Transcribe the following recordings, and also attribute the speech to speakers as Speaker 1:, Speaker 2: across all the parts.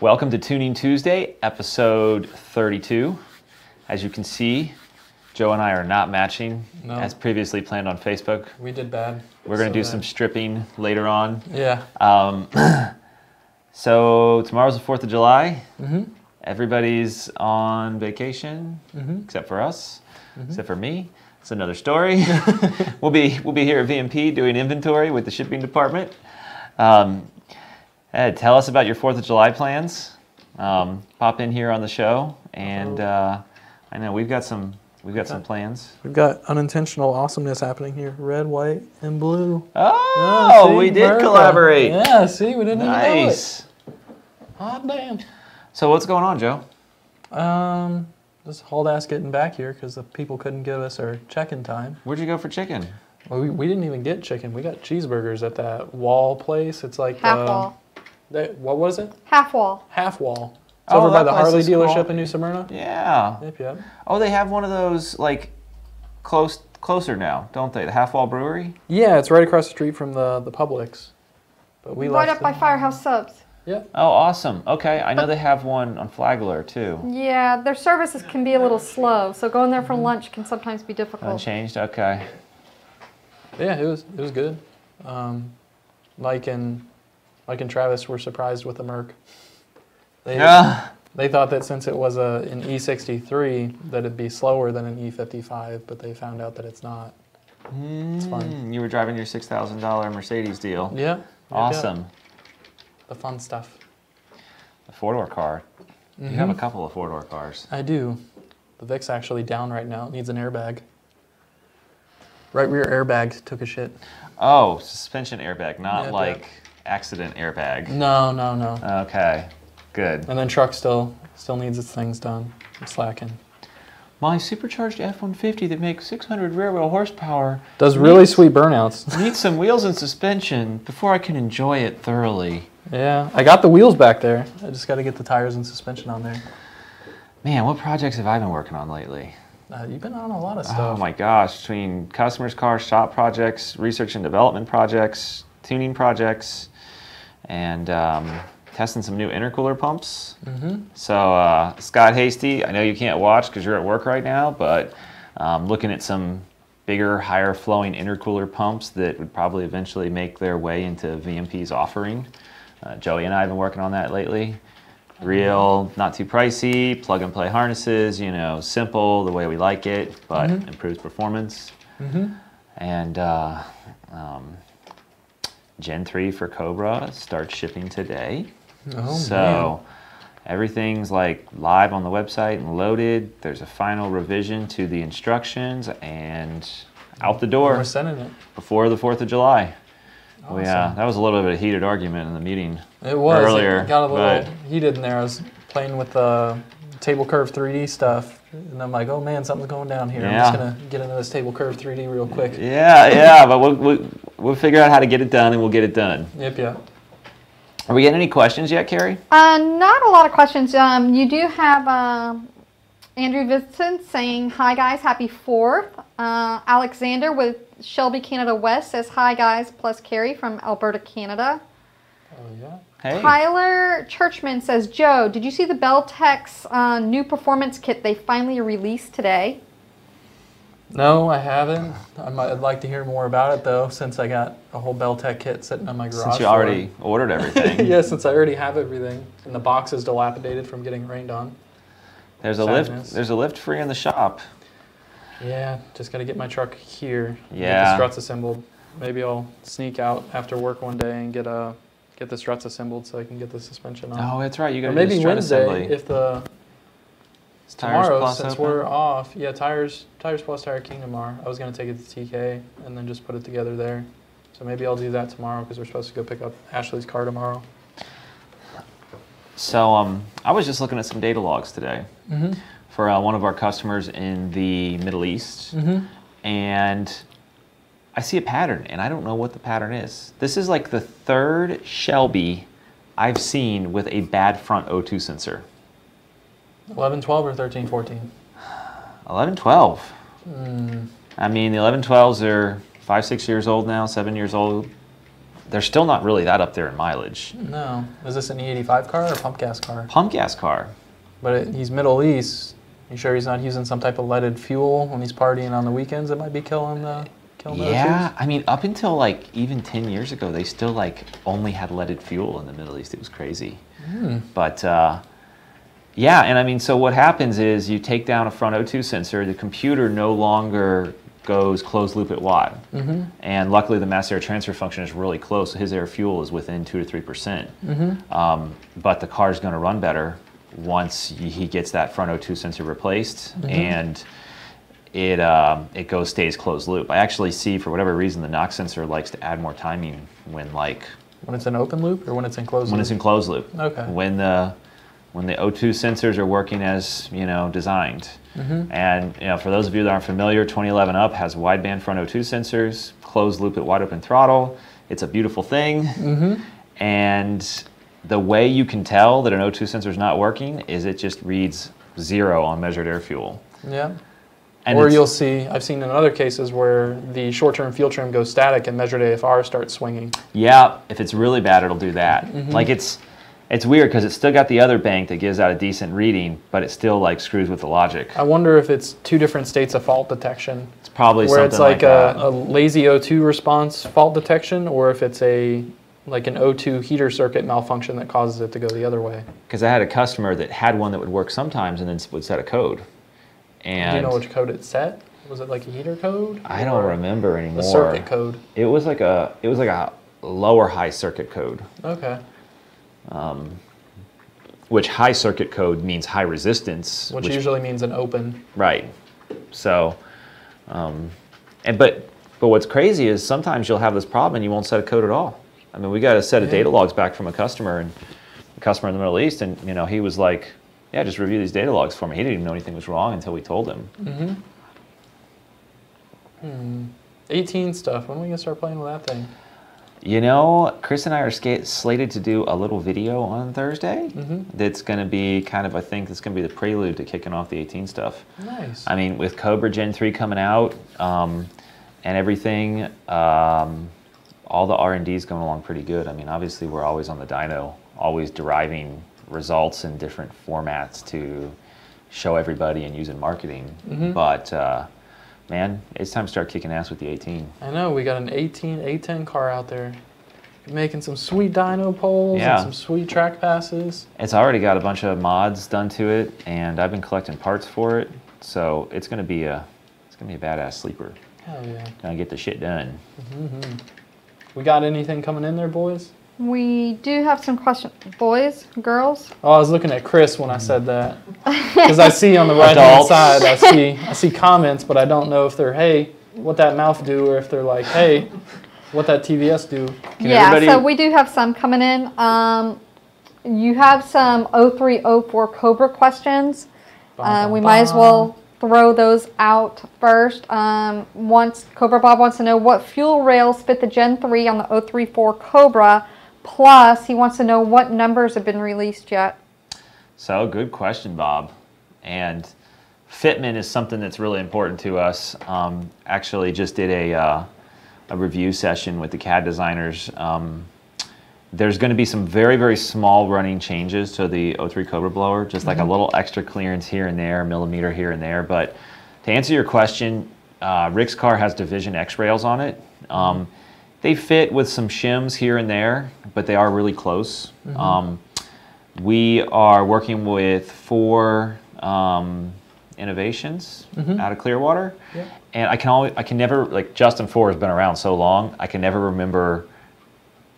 Speaker 1: Welcome to Tuning Tuesday, episode 32. As you can see, Joe and I are not matching as previously planned on Facebook.
Speaker 2: We did bad.
Speaker 1: We're going to do some stripping later on.
Speaker 2: Yeah.
Speaker 1: So tomorrow's the 4th of July. Everybody's on vacation, except for us, except for me. It's another story. We'll be here at VMP doing inventory with the shipping department. Ed, tell us about your 4th of July plans. Pop in here on the show, and I know we've got some plans.
Speaker 2: We've got unintentional awesomeness happening here. Red, white, and blue.
Speaker 1: Oh,
Speaker 2: see,
Speaker 1: we did
Speaker 2: America.
Speaker 1: collaborate.
Speaker 2: Yeah, see, we didn't even know
Speaker 1: Nice.
Speaker 2: it. Oh, damn.
Speaker 1: So what's going on, Joe?
Speaker 2: Just hauled ass getting back here because the people couldn't give us our check-in time.
Speaker 1: Where'd you go for chicken?
Speaker 2: Well, we didn't even get chicken. We got cheeseburgers at that wall place. It's like
Speaker 3: Half wall.
Speaker 2: What was it?
Speaker 3: Half wall.
Speaker 2: Half wall. It's over by
Speaker 1: that
Speaker 2: the
Speaker 1: place
Speaker 2: Harley
Speaker 1: is
Speaker 2: dealership
Speaker 1: cool.
Speaker 2: in New Smyrna.
Speaker 1: Yeah.
Speaker 2: Yep.
Speaker 1: Oh, they have one of those like closer now, don't they? The Half Wall Brewery.
Speaker 2: Yeah, it's right across the street from the Publix. But we
Speaker 3: Right
Speaker 2: left
Speaker 3: up by Firehouse Subs.
Speaker 2: Yeah.
Speaker 1: Oh, awesome. Okay, I know they have one on Flagler too.
Speaker 3: Yeah, their services can be a little slow, so going there for lunch can sometimes be difficult.
Speaker 1: Unchanged. Okay.
Speaker 2: Yeah, it was good. Mike and Travis were surprised with the Merc. They thought that since it was an E63 that it'd be slower than an E55, but they found out that it's not. It's fun.
Speaker 1: You were driving your $6,000 Mercedes deal.
Speaker 2: Yeah.
Speaker 1: Awesome.
Speaker 2: The fun stuff.
Speaker 1: A four-door car. You have a couple of four-door cars.
Speaker 2: I do. The Vic's actually down right now. It needs an airbag. Right rear airbag took a shit.
Speaker 1: Oh, suspension airbag, not
Speaker 2: Yeah,
Speaker 1: like accident airbag.
Speaker 2: No.
Speaker 1: Okay, good.
Speaker 2: And then truck still needs its things done. I'm slacking.
Speaker 1: My supercharged F-150 that makes 600 rear-wheel horsepower
Speaker 2: Does really sweet burnouts.
Speaker 1: needs some wheels and suspension before I can enjoy it thoroughly.
Speaker 2: Yeah, I got the wheels back there. I just got to get the tires and suspension on there.
Speaker 1: Man, what projects have I been working on lately?
Speaker 2: You've been on a lot of stuff.
Speaker 1: Oh my gosh, between customers' cars, shop projects, research and development projects, tuning projects, and testing some new intercooler pumps. So Scott Hasty, I know you can't watch because you're at work right now, but looking at some bigger, higher flowing intercooler pumps that would probably eventually make their way into VMP's offering. Joey and I have been working on that lately. Real, not too pricey, plug and play harnesses, you know, simple, the way we like it, but improves performance. And Gen 3 for Cobra starts shipping today. So everything's like live on the website and loaded. There's a final revision to the instructions and out the door.
Speaker 2: We're sending it.
Speaker 1: Before the 4th of July.
Speaker 2: Awesome.
Speaker 1: Yeah, that was a little bit of a heated argument in the meeting.
Speaker 2: It was.
Speaker 1: Earlier,
Speaker 2: It got a little
Speaker 1: but
Speaker 2: heated in there. I was playing with the table curve 3D stuff, and I'm like, oh man, something's going down here.
Speaker 1: Yeah.
Speaker 2: I'm just going to get into this table curve 3D real quick.
Speaker 1: yeah, but we'll figure out how to get it done, and we'll get it done.
Speaker 2: Yep.
Speaker 1: Are we getting any questions yet, Carrie?
Speaker 3: Not a lot of questions. You do have Andrew Vincent saying, hi guys, happy 4th. Alexander with Shelby Canada West says, hi guys, plus Carrie from Alberta, Canada.
Speaker 2: Oh yeah.
Speaker 1: Hey.
Speaker 3: Tyler Churchman says, Joe, did you see the Beltec's new performance kit they finally released today?
Speaker 2: No, I haven't. I'd like to hear more about it though, since I got a whole Beltec kit sitting on my garage.
Speaker 1: Since you already ordered everything.
Speaker 2: Yeah, since I already have everything, and the box is dilapidated from getting rained on.
Speaker 1: There's a lift. There's a lift free in the shop.
Speaker 2: Yeah, just got to get my truck here.
Speaker 1: Yeah.
Speaker 2: Get the struts assembled. Maybe I'll sneak out after work one day and get the struts assembled so I can get the suspension on.
Speaker 1: Oh, that's right. You got
Speaker 2: Or
Speaker 1: to do
Speaker 2: maybe
Speaker 1: strut
Speaker 2: Wednesday
Speaker 1: assembly.
Speaker 2: if the
Speaker 1: Tires
Speaker 2: tomorrow
Speaker 1: Plus
Speaker 2: since
Speaker 1: open?
Speaker 2: we're off. Yeah, tires plus Tire King tomorrow. I was gonna take it to TK and then just put it together there. So maybe I'll do that tomorrow because we're supposed to go pick up Ashley's car tomorrow.
Speaker 1: So I was just looking at some data logs today for one of our customers in the Middle East, and I see a pattern, and I don't know what the pattern is. This is like the 3rd Shelby I've seen with a bad front O2 sensor.
Speaker 2: 11-12 or 13-14?
Speaker 1: 11-12. I mean, the 11-12s are 5-6 years old now, 7 years old. they're still not really that up there in mileage.
Speaker 2: No. Is this an E85 car or a pump gas car?
Speaker 1: Pump gas car.
Speaker 2: But he's Middle East. You sure he's not using some type of leaded fuel when he's partying on the weekends that might be killing the
Speaker 1: Yeah, I mean, up until like even 10 years ago, they still like only had leaded fuel in the Middle East. It was crazy. But yeah, and I mean, so what happens is you take down a front O2 sensor, the computer no longer goes closed loop at watt. And luckily the mass air transfer function is really close. So his air fuel is within 2 to 3%. But the car's going to run better once he gets that front O2 sensor replaced, and it stays closed loop. I actually see, for whatever reason, the NOx sensor likes to add more timing when
Speaker 2: it's in open loop or when it's in closed loop?
Speaker 1: When it's in closed loop.
Speaker 2: Okay.
Speaker 1: When the O2 sensors are working as designed. And for those of you that aren't familiar, 2011 up has wideband front O2 sensors, closed loop at wide open throttle. It's a beautiful thing. And the way you can tell that an O2 sensor is not working is it just reads 0 on measured air fuel.
Speaker 2: Yeah.
Speaker 1: And
Speaker 2: or you'll see, I've seen in other cases where the short-term fuel trim goes static and measured AFR starts swinging.
Speaker 1: Yeah, if it's really bad, it'll do that. Like it's weird because it's still got the other bank that gives out a decent reading, but it still like screws with the logic.
Speaker 2: I wonder if it's two different states of fault detection.
Speaker 1: It's probably
Speaker 2: where
Speaker 1: something
Speaker 2: it's like
Speaker 1: that.
Speaker 2: a lazy O2 response fault detection, or if it's like an O2 heater circuit malfunction that causes it to go the other way.
Speaker 1: Because I had a customer that had one that would work sometimes and then would set a code. And
Speaker 2: do you know which code it set? Was it like a heater code?
Speaker 1: I don't remember anymore.
Speaker 2: A circuit code.
Speaker 1: It was like a lower high circuit code.
Speaker 2: Okay.
Speaker 1: Which high circuit code means high resistance.
Speaker 2: Which usually means an open.
Speaker 1: Right. So, but what's crazy is sometimes you'll have this problem and you won't set a code at all. I mean, we got a set of data logs back from a customer, and the customer in the Middle East, and he was like, yeah, just review these data logs for me. He didn't even know anything was wrong until we told him.
Speaker 2: 18 stuff. When are we going to start playing with that thing?
Speaker 1: Chris and I are slated to do a little video on Thursday. That's going to be I think it's going to be the prelude to kicking off the 18 stuff.
Speaker 2: Nice.
Speaker 1: I mean, with Cobra Gen 3 coming out and everything, all the R&D is going along pretty good. I mean, obviously we're always on the dyno, always deriving results in different formats to show everybody and use in marketing. But man, it's time to start kicking ass with the 18.
Speaker 2: I know, we got an 18 A10 car out there making some sweet dyno polls and some sweet track passes.
Speaker 1: It's already got a bunch of mods done to it, and I've been collecting parts for it, so it's gonna be a badass sleeper.
Speaker 2: Hell yeah.
Speaker 1: Gonna get the shit done.
Speaker 2: We got anything coming in there, boys?
Speaker 3: We do have some questions. Boys, girls?
Speaker 2: Oh, I was looking at Chris when I said that. Because I see on the right-hand side, I see comments, but I don't know if they're, hey, what that mouth do, or if they're like, hey, what that TVS do.
Speaker 3: So we do have some coming in. You have some 03, 04 Cobra questions. We might as well throw those out first. Cobra Bob wants to know what fuel rails fit the Gen 3 on the 034 Cobra. Plus, he wants to know what numbers have been released yet.
Speaker 1: So, good question, Bob. And fitment is something that's really important to us. Actually, just did a review session with the CAD designers. There's going to be some very, very small running changes to the 03 Cobra blower, just like a little extra clearance here and there, millimeter here and there. But to answer your question, Rick's car has Division X rails on it. They fit with some shims here and there, but they are really close. We are working with 4 Innovations out of Clearwater. And I can never, like, Justin Ford has been around so long, I can never remember.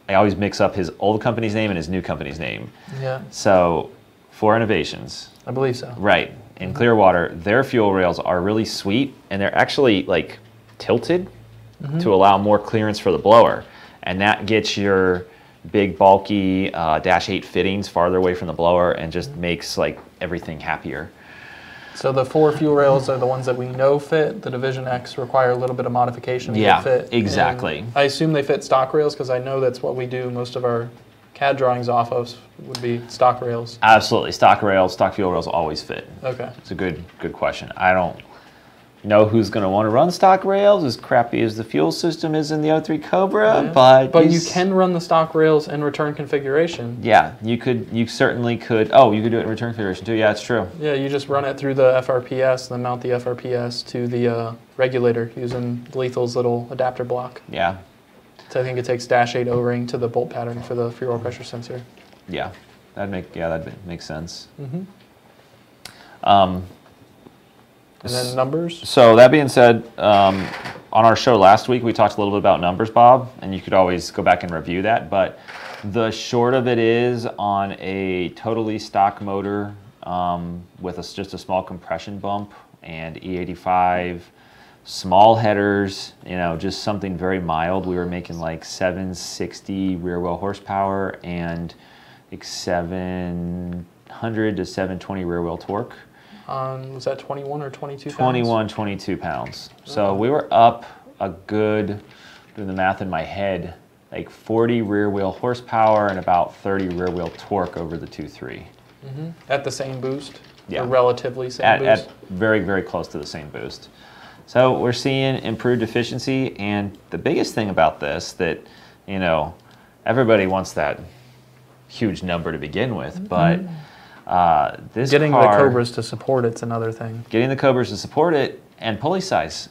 Speaker 1: I always mix up his old company's name and his new company's name. So, 4 Innovations.
Speaker 2: I believe so.
Speaker 1: Right. In Clearwater, their fuel rails are really sweet, and they're actually like tilted to allow more clearance for the blower. And that gets your big, bulky Dash 8 fittings farther away from the blower and just makes like everything happier.
Speaker 2: So the 4 fuel rails are the ones that we know fit. The Division X require a little bit of modification to fit.
Speaker 1: Exactly.
Speaker 2: And I assume they fit stock rails because I know that's what we do most of our CAD drawings off of would be stock rails.
Speaker 1: Absolutely. Stock rails, stock fuel rails always fit.
Speaker 2: Okay.
Speaker 1: It's a good question. I don't know who's going to want to run stock rails, as crappy as the fuel system is in the 03 Cobra,
Speaker 2: Yeah.
Speaker 1: but
Speaker 2: you can run the stock rails in return configuration.
Speaker 1: Yeah, you certainly could. Oh, you could do it in return configuration too. Yeah, it's true.
Speaker 2: Yeah, you just run it through the FRPS, then mount the FRPS to the regulator using Lethal's little adapter block.
Speaker 1: Yeah.
Speaker 2: So I think it takes dash 8 O-ring to the bolt pattern for the fuel pressure sensor.
Speaker 1: Yeah, that makes sense.
Speaker 2: Mm-hmm. And then numbers?
Speaker 1: So that being said, on our show last week, we talked a little bit about numbers, Bob, and you could always go back and review that. But the short of it is on a totally stock motor with just a small compression bump and E85, small headers, just something very mild. We were making like 760 rear wheel horsepower and like 700 to 720 rear wheel torque.
Speaker 2: Was that 21 or 22 pounds?
Speaker 1: 21, 22 pounds. So we were up a good, doing the math in my head, like 40 rear wheel horsepower and about 30 rear wheel torque over the 2.3.
Speaker 2: Mm-hmm. At the same boost?
Speaker 1: Yeah.
Speaker 2: Or relatively same boost?
Speaker 1: At very, very close to the same boost. So we're seeing improved efficiency, and the biggest thing about this that, everybody wants that huge number to begin with, but this
Speaker 2: getting
Speaker 1: car,
Speaker 2: the Cobras to support it's another thing.
Speaker 1: Getting the Cobras to support it and pulley size.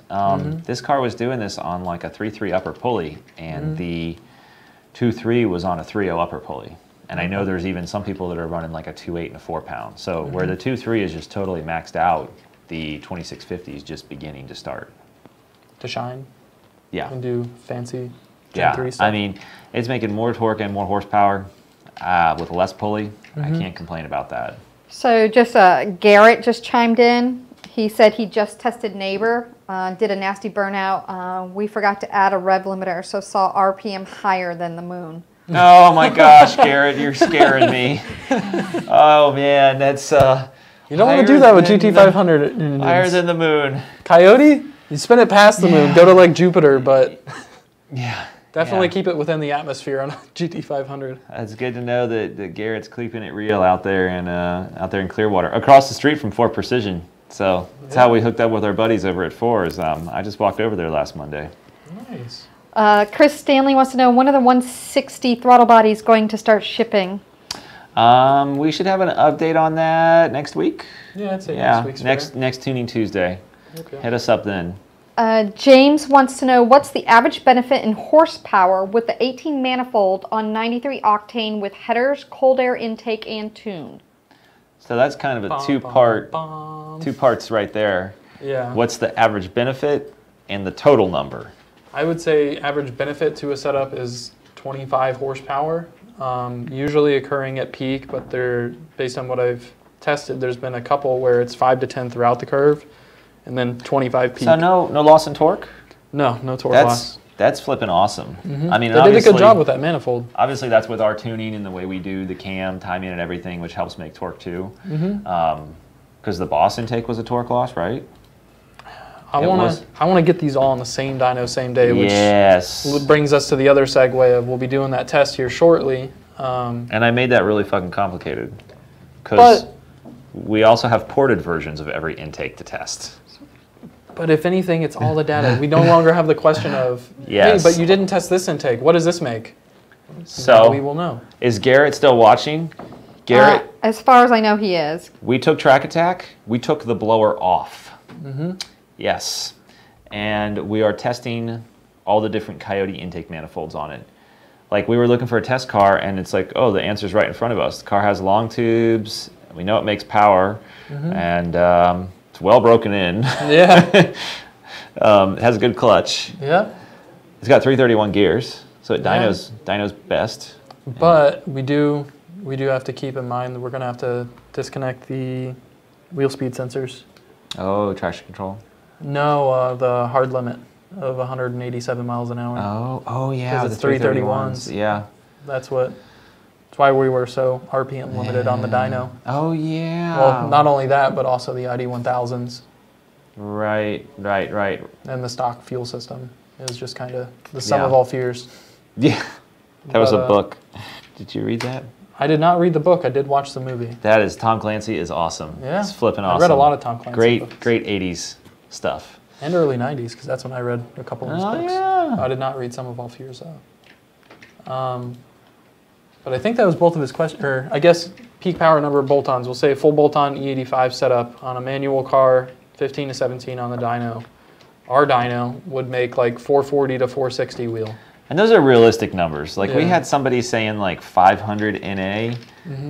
Speaker 1: This car was doing this on like a 3.3 upper pulley, and the 2.3 was on a 3.0 upper pulley. And I know there's even some people that are running like a 2.8 and a 4 pound. So where the 2.3 is just totally maxed out, the 2650 is just beginning to start.
Speaker 2: To shine?
Speaker 1: Yeah.
Speaker 2: And do fancy Gen 3 stuff?
Speaker 1: I mean, it's making more torque and more horsepower with less pulley. I can't complain about that.
Speaker 3: So just Garrett just chimed in. He said he just tested Neighbor, did a nasty burnout. We forgot to add a rev limiter, so saw RPM higher than the moon.
Speaker 1: Oh my gosh, Garrett, you're scaring me. Oh man, that's
Speaker 2: you don't want to do that with GT500 engines.
Speaker 1: Higher than the moon.
Speaker 2: Coyote, you spin it past the moon, go to like Jupiter, but
Speaker 1: yeah.
Speaker 2: Definitely keep it within the atmosphere on a GT500.
Speaker 1: It's good to know that Garrett's keeping it real out there in Clearwater, across the street from Ford Precision. So that's how we hooked up with our buddies over at Ford's. I just walked over there last Monday.
Speaker 2: Nice.
Speaker 3: Chris Stanley wants to know, when are the 160 throttle bodies going to start shipping?
Speaker 1: We should have an update on that next week.
Speaker 2: Yeah, I'd say next week's fair.
Speaker 1: Next Tuning Tuesday.
Speaker 2: Okay.
Speaker 1: Hit us up then.
Speaker 3: James wants to know, what's the average benefit in horsepower with the 18 manifold on 93 octane with headers, cold air intake, and tune?
Speaker 1: So that's kind of a two parts right there.
Speaker 2: Yeah.
Speaker 1: What's the average benefit and the total number?
Speaker 2: I would say average benefit to a setup is 25 horsepower, usually occurring at peak, but based on what I've tested, there's been a couple where it's 5 to 10 throughout the curve, and then 25 peak.
Speaker 1: So no loss in torque?
Speaker 2: No torque loss.
Speaker 1: That's flipping awesome. I mean,
Speaker 2: they did a good job with that manifold.
Speaker 1: Obviously, that's with our tuning and the way we do the cam, timing, and everything, which helps make torque too. Because the Boss intake was a torque loss, right?
Speaker 2: I want to get these all on the same dyno, same day, which brings us to the other segue of we'll be doing that test here shortly.
Speaker 1: And I made that really fucking complicated because we also have ported versions of every intake to test.
Speaker 2: But if anything, it's all the data. We no longer have the question of, hey, but you didn't test this intake. What does this make?
Speaker 1: So
Speaker 2: now we will know.
Speaker 1: Is Garrett still watching? Garrett?
Speaker 3: As far as I know, he is.
Speaker 1: We took Track Attack. We took the blower off. Yes. And we are testing all the different Coyote intake manifolds on it. Like, we were looking for a test car, and it's like, oh, the answer's right in front of us. The car has long tubes. We know it makes power. And it's well broken in. Yeah. It has a good clutch.
Speaker 2: Yeah.
Speaker 1: It's got 331 gears, so dyno's best.
Speaker 2: But we do have to keep in mind that we're going to have to disconnect the wheel speed sensors.
Speaker 1: Oh, traction control.
Speaker 2: No, the hard limit of 187 miles an hour.
Speaker 1: Oh yeah,
Speaker 2: because it's 331s.
Speaker 1: Yeah.
Speaker 2: That's why we were so RPM limited on the dyno.
Speaker 1: Oh yeah.
Speaker 2: Well, not only that, but also the ID1000s.
Speaker 1: Right.
Speaker 2: And the stock fuel system is just kind of the sum of all fears.
Speaker 1: Yeah. That was a book. Did you read that?
Speaker 2: I did not read the book. I did watch the movie.
Speaker 1: That is, Tom Clancy is awesome.
Speaker 2: Yeah.
Speaker 1: It's flipping awesome.
Speaker 2: I read a lot of Tom Clancy
Speaker 1: Great,
Speaker 2: books.
Speaker 1: great 80s stuff.
Speaker 2: And early 90s, because that's when I read a couple of his books.
Speaker 1: Yeah.
Speaker 2: I did not read some of Off Years, though. But I think that was both of his questions, or I guess peak power number of bolt-ons. We'll say full bolt-on E85 setup on a manual car, 15 to 17 on the dyno. Our dyno would make like 440 to 460 wheel.
Speaker 1: And those are realistic numbers. Like we
Speaker 2: Yeah.
Speaker 1: had somebody saying like 500 NA.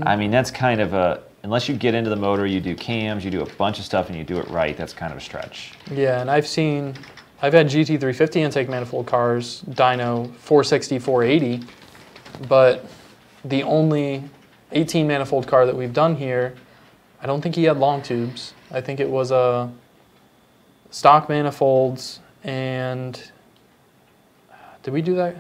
Speaker 1: I mean, that's kind of a, unless you get into the motor, you do cams, you do a bunch of stuff and you do it right, that's kind of a stretch.
Speaker 2: Yeah, and I've had GT350 intake manifold cars, dyno 460, 480, but the only 18 manifold car that we've done here, I don't think he had long tubes. I think it was a stock manifolds, and did we do that?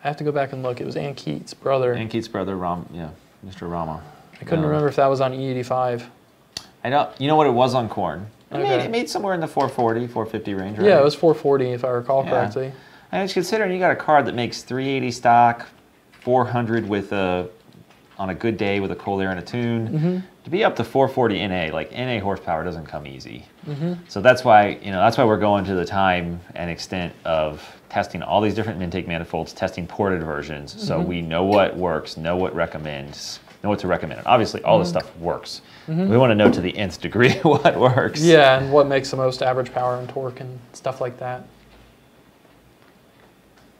Speaker 2: I have to go back and look. It was Ankeet's brother.
Speaker 1: Ankeet's brother, Mr. Rama.
Speaker 2: I couldn't remember if that was on E85.
Speaker 1: I don't. You know what it was on corn?
Speaker 2: Okay.
Speaker 1: It made somewhere in the 440, 450 range, right?
Speaker 2: Yeah, it was 440 if I recall correctly.
Speaker 1: And it's considering you got a car that makes 380 stock, 400 with a, on a good day with a cold air and a tune, to be up to 440 NA, like NA horsepower doesn't come easy. So that's why, that's why we're going to the time and extent of testing all these different intake manifolds, testing ported versions, so we know what works, know what recommends, know what to recommend. And obviously, all this stuff works. We want to know to the nth degree what works.
Speaker 2: Yeah, and what makes the most average power and torque and stuff like that.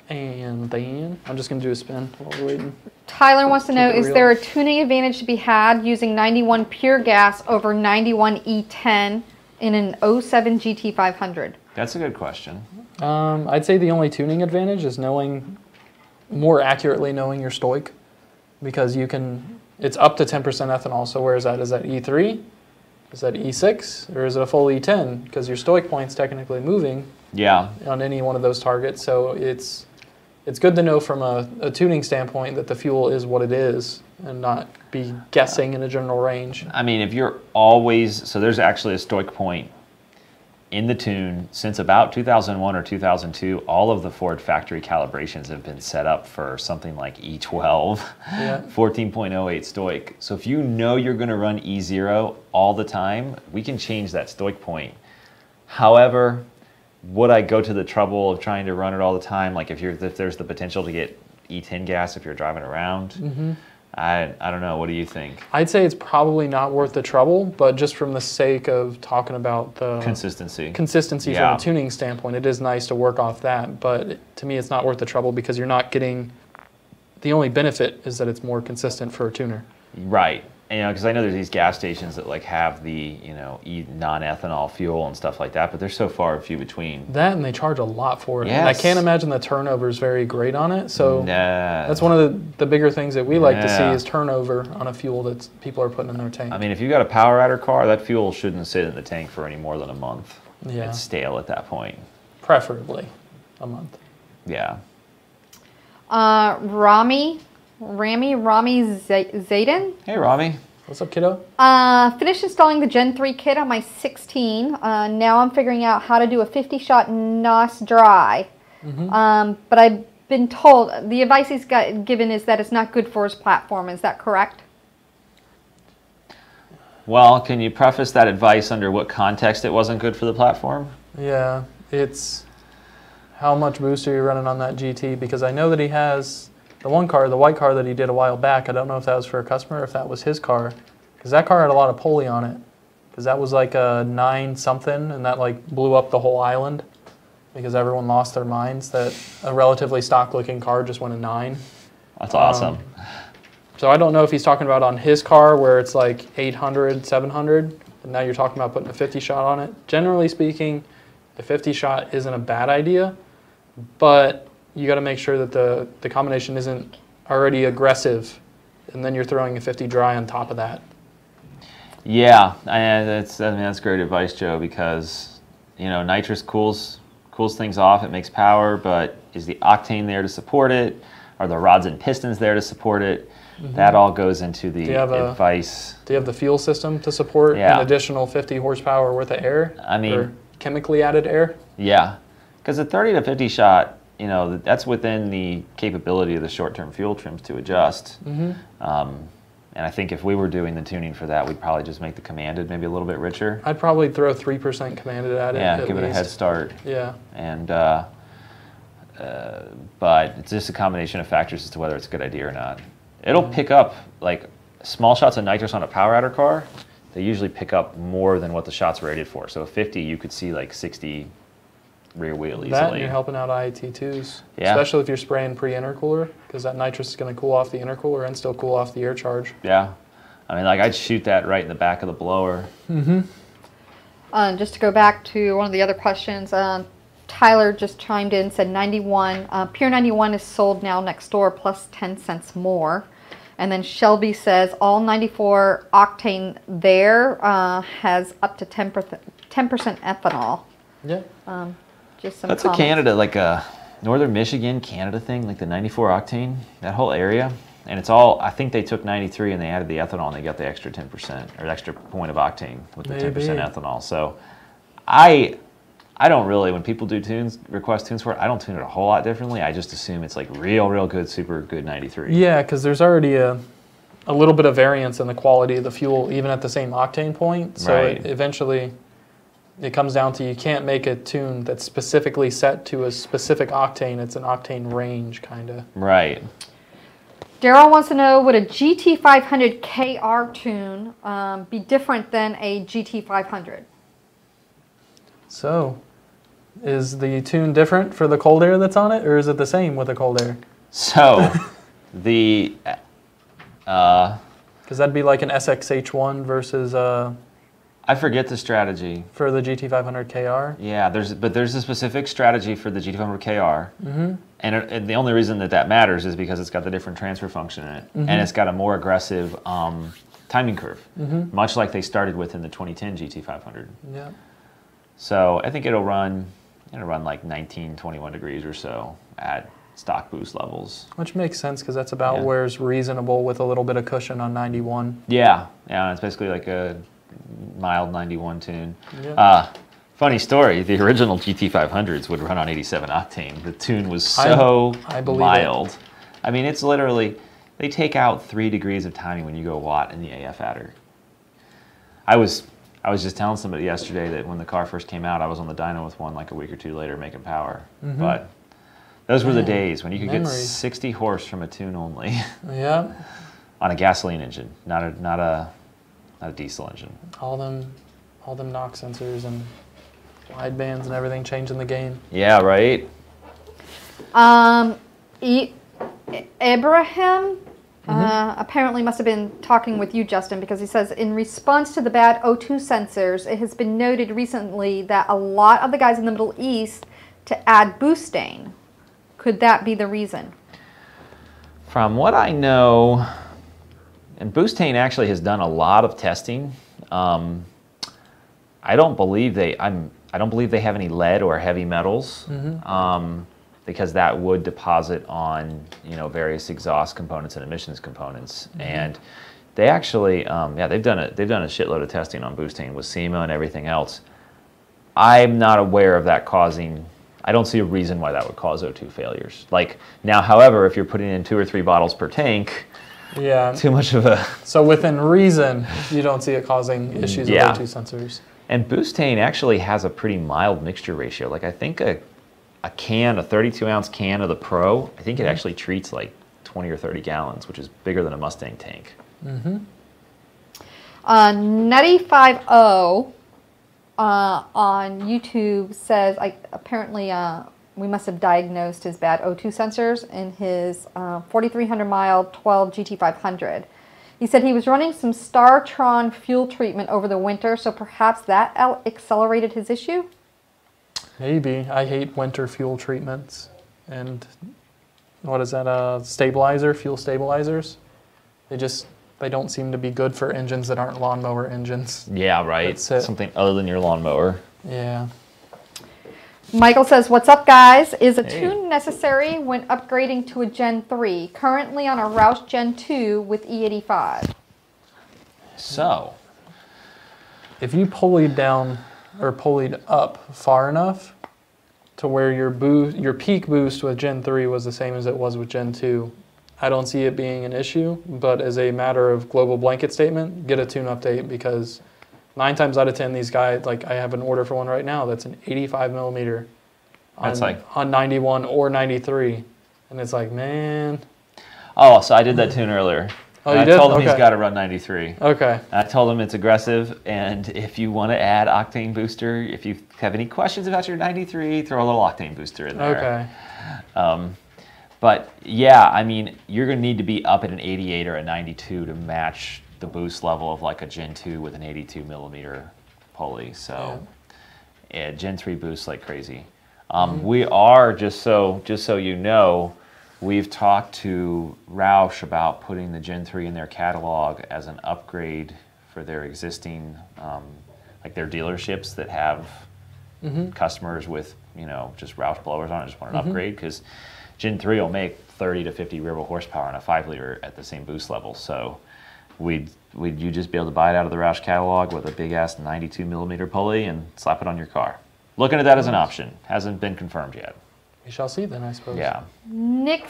Speaker 2: And then I'm just going to do a spin while we're waiting.
Speaker 3: Tyler wants to know,
Speaker 2: Keep it
Speaker 3: is
Speaker 2: real.
Speaker 3: there a tuning advantage to be had using 91 pure gas over 91 E10 in an 07 GT500?
Speaker 1: That's a good question.
Speaker 2: I'd say the only tuning advantage is more accurately knowing your stoich, because it's up to 10% ethanol. So where is that? Is that E3? Is that E6? Or is it a full E10? Because your stoich point's technically moving on any one of those targets. So it's good to know from a tuning standpoint that the fuel is what it is and not be guessing in a general range.
Speaker 1: I mean, if you're always, so there's actually a stoich point in the tune since about 2001 or 2002. All of the Ford factory calibrations have been set up for something like E12, 14.08 stoich. So if you know you're going to run E0 all the time, we can change that stoich point. However, would I go to the trouble of trying to run it all the time? Like if there's the potential to get E10 gas if you're driving around? I don't know. What do you think?
Speaker 2: I'd say it's probably not worth the trouble, but just from the sake of talking about the
Speaker 1: Consistency
Speaker 2: from a tuning standpoint, it is nice to work off that. But to me, it's not worth the trouble because you're not getting, the only benefit is that it's more consistent for a tuner.
Speaker 1: Right. And, because I know there's these gas stations that like have the non-ethanol fuel and stuff like that, but they're so far and few between.
Speaker 2: That, and they charge a lot for it.
Speaker 1: Yes.
Speaker 2: And I can't imagine the turnover is very great on it. So that's one of the bigger things that we like to see is turnover on a fuel that people are putting in their tank.
Speaker 1: I mean, if you got a power adder car, that fuel shouldn't sit in the tank for any more than a month.
Speaker 2: Yeah.
Speaker 1: It's stale at that point.
Speaker 2: Preferably a month.
Speaker 1: Yeah.
Speaker 3: Rami Zayden.
Speaker 1: Hey, Rami.
Speaker 2: What's up, kiddo?
Speaker 3: Finished installing the Gen 3 kit on my 16. Now I'm figuring out how to do a 50-shot NOS dry. But I've been told, the advice he's given is that it's not good for his platform. Is that correct?
Speaker 1: Well, can you preface that advice under what context it wasn't good for the platform?
Speaker 2: Yeah, it's how much boost are you running on that GT? Because I know that he has the one car, the white car that he did a while back. I don't know if that was for a customer or if that was his car. Because that car had a lot of pulley on it. Because that was like a 9-something, and that like blew up the whole island. Because everyone lost their minds that a relatively stock-looking car just went a 9.
Speaker 1: That's awesome.
Speaker 2: So I don't know if he's talking about on his car where it's like 800, 700, and now you're talking about putting a 50 shot on it. Generally speaking, the 50 shot isn't a bad idea, but you got to make sure that the combination isn't already aggressive, and then you're throwing a 50 dry on top of that.
Speaker 1: Yeah, that's great advice, Joe, because nitrous cools things off, it makes power, but is the octane there to support it? Are the rods and pistons there to support it? That all goes into the advice.
Speaker 2: Do you have the fuel system to support an additional 50 horsepower worth of air? I mean, or chemically added air?
Speaker 1: Yeah, because a 30 to 50 shot, that's within the capability of the short-term fuel trims to adjust. And I think if we were doing the tuning for that, we'd probably just make the commanded maybe a little bit richer.
Speaker 2: I'd probably throw 3% commanded at it.
Speaker 1: Yeah, give it a head start.
Speaker 2: Yeah.
Speaker 1: And but it's just a combination of factors as to whether it's a good idea or not. It'll pick up, like, small shots of nitrous on a power adder car, they usually pick up more than what the shot's rated for. So a 50, you could see like 60 rear wheel easily.
Speaker 2: That and you're helping out IAT2s,
Speaker 1: yeah.
Speaker 2: Especially if you're spraying pre-intercooler, because that nitrous is going to cool off the intercooler and still cool off the air charge.
Speaker 1: Yeah. I mean, like, I'd shoot that right in the back of the blower.
Speaker 2: Mm-hmm.
Speaker 3: Just to go back to one of the other questions, Tyler just chimed in, said 91, Pure 91 is sold now next door plus 10 cents more. And then Shelby says all 94 octane there has up to 10% ethanol.
Speaker 2: Yeah.
Speaker 3: Just some
Speaker 1: That's
Speaker 3: comments.
Speaker 1: a Canada, like a Northern Michigan, Canada thing, like the 94 octane, that whole area. And it's all, I think they took 93 and they added the ethanol and they got the extra 10% or extra point of octane with the 10% ethanol. So I don't really, when people do tunes, request tunes for it, I don't tune it a whole lot differently. I just assume it's like real good, super good 93.
Speaker 2: Yeah, because there's already a little bit of variance in the quality of the fuel, even at the same octane point. So
Speaker 1: right.
Speaker 2: Eventually, it comes down to you can't make a tune that's specifically set to a specific octane. It's an octane range, kind of.
Speaker 1: Right.
Speaker 3: Darrell wants to know, would a GT500 KR tune be different than a GT500?
Speaker 2: So, is the tune different for the cold air that's on it, or is it the same with the cold air?
Speaker 1: So, the...
Speaker 2: Because that'd be like an SXH1 versus...
Speaker 1: I forget the strategy.
Speaker 2: For the GT500 KR?
Speaker 1: Yeah, there's a specific strategy for the GT500 KR. Mm-hmm. And the only reason that matters is because it's got the different transfer function in it. Mm-hmm. And it's got a more aggressive timing curve, much like they started with in the 2010 GT500.
Speaker 2: Yeah.
Speaker 1: So I think it'll run like 19, 21 degrees or so at stock boost levels.
Speaker 2: Which makes sense because that's about where it's reasonable with a little bit of cushion on 91.
Speaker 1: Yeah, it's basically like a mild 91 tune.
Speaker 2: Yeah.
Speaker 1: Funny story, the original GT500s would run on 87 octane. The tune was so mild. It. I mean, it's literally, they take out 3 degrees of timing when you go watt in the AF adder. I was just telling somebody yesterday that when the car first came out, I was on the dyno with one like a week or two later making power. Mm-hmm. But those were the days when you could get 60 horse from a tune only.
Speaker 2: Yeah.
Speaker 1: On a gasoline engine, not a diesel engine.
Speaker 2: All them knock sensors and wide bands and everything changing the game.
Speaker 1: Yeah, right.
Speaker 3: Abraham apparently must have been talking with you, Justin, because he says, in response to the bad O2 sensors, it has been noted recently that a lot of the guys in the Middle East to add Boostane. Could that be the reason?
Speaker 1: From what I know, and Boostane actually has done a lot of testing. I don't believe they have any lead or heavy metals, because that would deposit on various exhaust components and emissions components. And they actually they've done a shitload of testing on Boostane with SEMA and everything else. I'm not aware of that causing. I don't see a reason why that would cause O2 failures. Like now, however, if you're putting in 2 or 3 bottles per tank. Yeah. Too much of a... So
Speaker 2: within reason, you don't see it causing issues with O2 sensors.
Speaker 1: And Boostane actually has a pretty mild mixture ratio. Like I think a 32-ounce can of the Pro, I think it actually treats like 20 or 30 gallons, which is bigger than a Mustang tank.
Speaker 3: Nutty50 on YouTube says, apparently we must have diagnosed his bad O2 sensors in his 4,300 mile 12 GT500. He said he was running some Startron fuel treatment over the winter, so perhaps that accelerated his issue?
Speaker 2: Maybe. I hate winter fuel treatments. And what is that, stabilizer, fuel stabilizers? They don't seem to be good for engines that aren't lawnmower engines.
Speaker 1: Yeah, right. Something other than your lawnmower.
Speaker 2: Yeah.
Speaker 3: Michael says, what's up, guys? Is a tune necessary when upgrading to a Gen 3? Currently on a Roush Gen 2 with E85.
Speaker 1: So,
Speaker 2: if you pullied down or pullied up far enough to where your peak boost with Gen 3 was the same as it was with Gen 2, I don't see it being an issue, but as a matter of global blanket statement, get a tune update, because 9 times out of 10, these guys, like I have an order for one right now that's an 85 millimeter on 91 or 93. And it's like, man.
Speaker 1: Oh, so I did that tune earlier.
Speaker 2: Oh, you
Speaker 1: I
Speaker 2: did?
Speaker 1: told him
Speaker 2: Okay.
Speaker 1: he's got to run 93.
Speaker 2: Okay.
Speaker 1: I told him it's aggressive, and if you want to add octane booster, if you have any questions about your 93, throw a little octane booster in there.
Speaker 2: Okay.
Speaker 1: But yeah, I mean, you're going to need to be up at an 88 or a 92 to match the boost level of like a Gen 2 with an 82 millimeter pulley. So yeah, Gen 3 boosts like crazy. We are, just so you know, we've talked to Roush about putting the Gen 3 in their catalog as an upgrade for their existing, like their dealerships that have customers with, you know, just Roush blowers on it, just want an upgrade, because Gen 3 will make 30 to 50 rear wheel horsepower on a 5-liter at the same boost level. So would you just be able to buy it out of the Roush catalog with a big ass 92 millimeter pulley and slap it on your car? Looking at that as an option. Hasn't been confirmed yet.
Speaker 2: We shall see then, I suppose.
Speaker 1: Yeah.
Speaker 3: Nick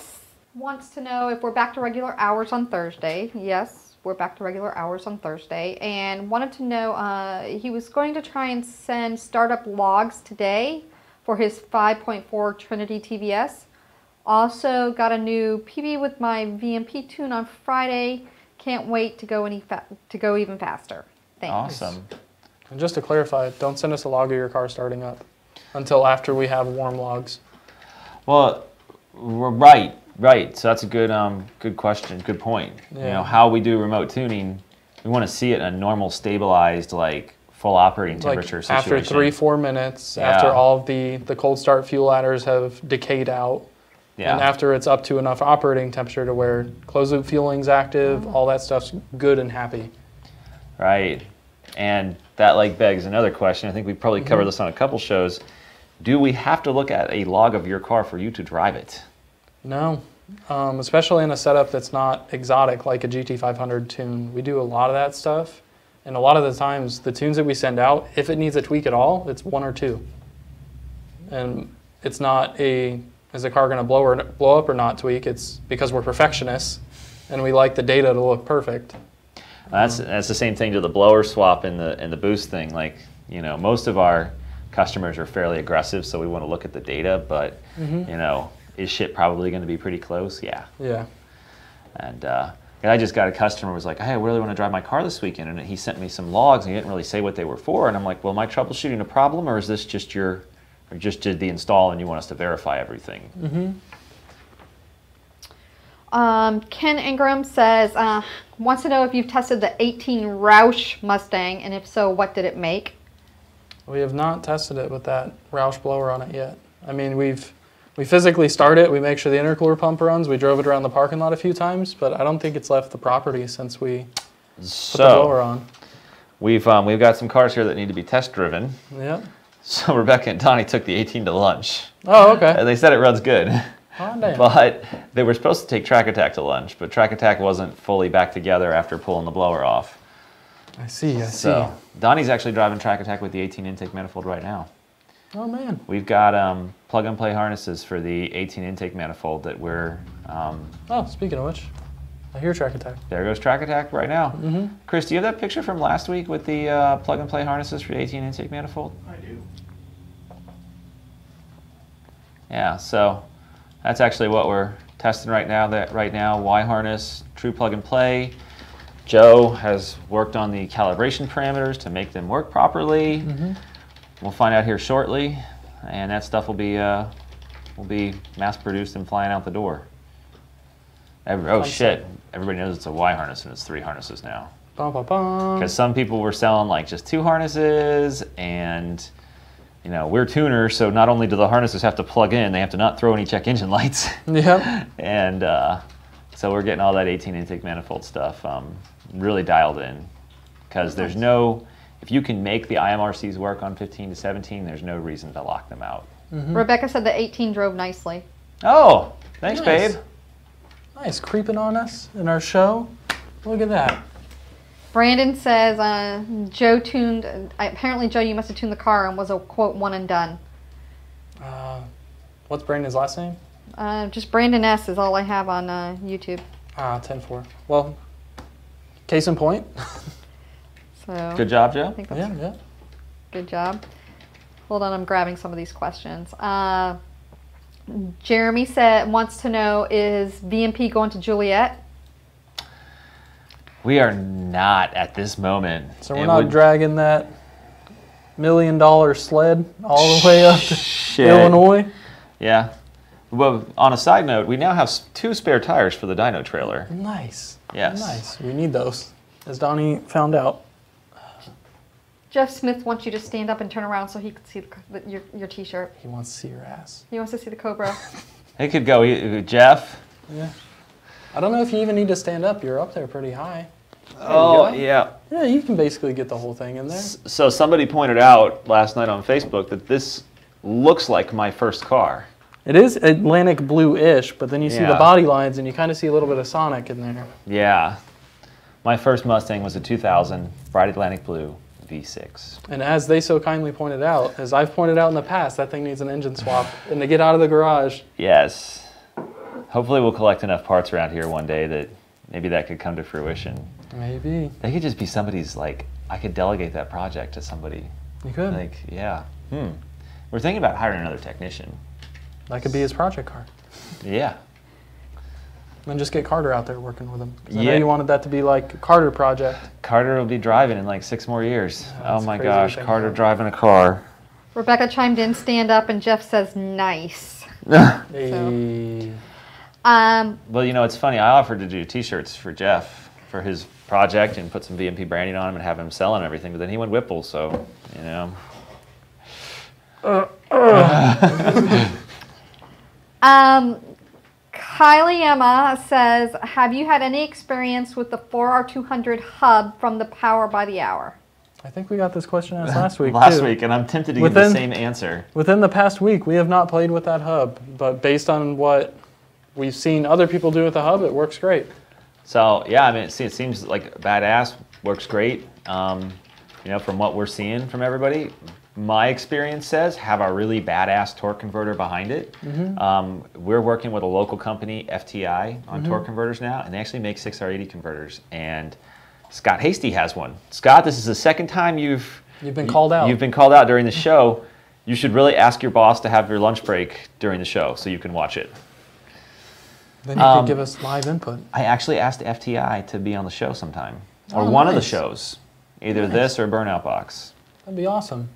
Speaker 3: wants to know if we're back to regular hours on Thursday. Yes, we're back to regular hours on Thursday. And wanted to know, he was going to try and send startup logs today for his 5.4 Trinity TVS. Also got a new PB with my VMP tune on Friday. Can't wait to go even faster. Thanks.
Speaker 1: Awesome.
Speaker 2: And just to clarify, don't send us a log of your car starting up until after we have warm logs.
Speaker 1: Well, right. So that's a good question, good point.
Speaker 2: Yeah.
Speaker 1: You know, how we do remote tuning, we want to see it in a normal, stabilized, like full operating temperature
Speaker 2: like
Speaker 1: situation.
Speaker 2: after 3-4 minutes,
Speaker 1: Yeah.
Speaker 2: after all of the cold start fuel adders have decayed out, and after it's up to enough operating temperature to where closed loop fueling's active, all that stuff's good and happy.
Speaker 1: Right. And that like begs another question. I think we probably covered this on a couple shows. Do we have to look at a log of your car for you to drive it?
Speaker 2: No, especially in a setup that's not exotic like a GT500 tune. We do a lot of that stuff, and a lot of the times the tunes that we send out, if it needs a tweak at all, it's 1 or 2. And it's not a, is the car going to blow up or not tweak? It's because we're perfectionists and we like the data to look perfect.
Speaker 1: That's the same thing to the blower swap and the boost thing. Like, you know, most of our customers are fairly aggressive, so we want to look at the data, but you know, is shit probably going to be pretty close? Yeah.
Speaker 2: Yeah.
Speaker 1: And I just got a customer who was like, hey, I really want to drive my car this weekend, and he sent me some logs and he didn't really say what they were for, and I'm like, well, am I troubleshooting a problem, or is this just or just did the install and you want us to verify everything?
Speaker 3: Ken Ingram says, wants to know if you've tested the 18 Roush Mustang, and if so, what did it make?
Speaker 2: We have not tested it with that Roush blower on it yet. I mean, we physically start it, we make sure the intercooler pump runs, we drove it around the parking lot a few times, but I don't think it's left the property since we put the blower on.
Speaker 1: We've got some cars here that need to be test driven.
Speaker 2: Yep.
Speaker 1: So Rebecca and Donnie took the 18 to lunch.
Speaker 2: Oh, okay.
Speaker 1: And they said it runs good.
Speaker 2: Oh, damn.
Speaker 1: But they were supposed to take Track Attack to lunch, but Track Attack wasn't fully back together after pulling the blower off.
Speaker 2: I see.
Speaker 1: So Donnie's actually driving Track Attack with the 18 intake manifold right now.
Speaker 2: Oh, man.
Speaker 1: We've got plug-and-play harnesses for the 18 intake manifold that we're...
Speaker 2: oh, speaking of which, I hear Track Attack.
Speaker 1: There goes Track Attack right now. Chris, do you have that picture from last week with the plug-and-play harnesses for the 18 intake manifold?
Speaker 2: I do.
Speaker 1: Yeah, so that's actually what we're testing right now. Y harness, true plug-and-play. Joe has worked on the calibration parameters to make them work properly. We'll find out here shortly, and that stuff will be mass-produced and flying out the door. Oh shit! Everybody knows it's a Y harness, and it's 3 harnesses now. Because some people were selling like just 2 harnesses, and you know, we're tuners, so not only do the harnesses have to plug in, they have to not throw any check engine lights.
Speaker 2: Yep.
Speaker 1: And so we're getting all that 18 intake manifold stuff really dialed in, because there's no, if you can make the IMRCs work on 15 to 17, there's no reason to lock them out.
Speaker 3: Rebecca said the 18 drove nicely.
Speaker 1: Oh, thanks,
Speaker 2: Nice.
Speaker 1: babe.
Speaker 2: Nice, creeping on us in our show. Look at that.
Speaker 3: Brandon says, Joe tuned, apparently Joe, you must have tuned the car and was a quote one and done.
Speaker 2: What's Brandon's last name?
Speaker 3: Just Brandon S is all I have on YouTube.
Speaker 2: 10-4. Well, case in point.
Speaker 3: So
Speaker 1: Good job, Joe.
Speaker 3: I think that's
Speaker 2: Yeah.
Speaker 3: good job. Hold on, I'm grabbing some of these questions. Jeremy wants to know, is VMP going to Juliet?
Speaker 1: We are not at this moment.
Speaker 2: So we're not dragging that $1 million sled all the way up to Illinois?
Speaker 1: Yeah. Well, on a side note, we now have 2 spare tires for the dyno trailer.
Speaker 2: Nice.
Speaker 1: Yes.
Speaker 2: Nice. We need those, as Donnie found out.
Speaker 3: Jeff Smith wants you to stand up and turn around so he can see your T-shirt.
Speaker 2: He wants to see your ass.
Speaker 3: He wants to see the Cobra.
Speaker 1: It could go, Jeff.
Speaker 2: Yeah. I don't know if you even need to stand up. You're up there pretty high.
Speaker 1: Oh, yeah.
Speaker 2: Yeah, you can basically get the whole thing in there.
Speaker 1: So somebody pointed out last night on Facebook that this looks like my first car.
Speaker 2: It is Atlantic blue-ish, but then you see the body lines and you kind of see a little bit of Sonic in there.
Speaker 1: Yeah. My first Mustang was a 2000 bright Atlantic blue V6.
Speaker 2: And as they so kindly pointed out, as I've pointed out in the past, that thing needs an engine swap and to get out of the garage.
Speaker 1: Yes. Hopefully we'll collect enough parts around here one day that maybe that could come to fruition.
Speaker 2: Maybe.
Speaker 1: They could just be somebody's, like, I could delegate that project to somebody.
Speaker 2: You could.
Speaker 1: Like, yeah. We're thinking about hiring another technician.
Speaker 2: That could be his project car.
Speaker 1: Yeah.
Speaker 2: Then just get Carter out there working with him. I know you wanted that to be like a Carter project.
Speaker 1: Carter will be driving in like 6 more years. Oh my
Speaker 2: crazy
Speaker 1: gosh,
Speaker 2: to think
Speaker 1: Carter
Speaker 2: about.
Speaker 1: driving a car.
Speaker 3: Rebecca chimed in, stand up, and Jeff says, nice.
Speaker 2: Hey.
Speaker 1: Well, you know, it's funny. I offered to do T-shirts for Jeff for his project and put some VMP branding on him and have him sell and everything, but then he went Whipple, so, you know.
Speaker 3: Kylie Emma says, have you had any experience with the 4R200 hub from the Power by the Hour?
Speaker 2: I think we got this question asked last week,
Speaker 1: Last
Speaker 2: too.
Speaker 1: week, and I'm tempted to give the same answer.
Speaker 2: Within the past week, we have not played with that hub, but based on what we've seen other people do with the hub, it works great.
Speaker 1: So, yeah, I mean, it seems like badass, works great. You know, from what we're seeing from everybody, my experience says have a really badass torque converter behind it. We're working with a local company, FTI, on torque converters now, and they actually make 6R80 converters. And Scott Hasty has one. Scott, this is the second time you've
Speaker 2: been called out.
Speaker 1: You've been called out during the show. You should really ask your boss to have your lunch break during the show so you can watch it.
Speaker 2: Then you could give us live input.
Speaker 1: I actually asked FTI to be on the show sometime, or one of the shows, either this or Burnout Box.
Speaker 2: That'd be awesome.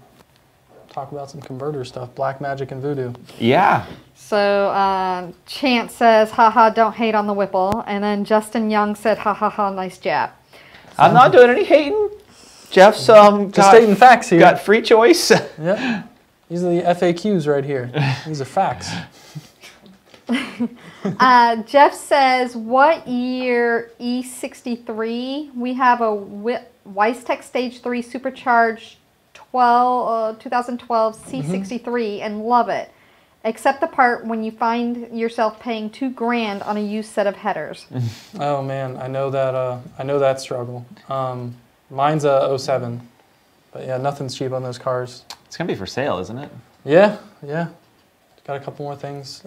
Speaker 2: Talk about some converter stuff, black magic and voodoo.
Speaker 1: Yeah.
Speaker 3: So Chance says, haha, don't hate on the Whipple. And then Justin Young said, ha ha ha, nice jab.
Speaker 1: I'm not doing any hating. Jeff's
Speaker 2: just stating facts here.
Speaker 1: Got free choice.
Speaker 2: Yep. These are the FAQs right here. These are facts.
Speaker 3: Jeff says, what year E63? We have a Weistech Stage 3 Supercharged 2012 C63 and love it. Except the part when you find yourself paying $2,000 on a used set of headers.
Speaker 2: Oh man, I know that struggle. Mine's a 07, but yeah, nothing's cheap on those cars.
Speaker 1: It's gonna be for sale, isn't it?
Speaker 2: Yeah. Got a couple more things.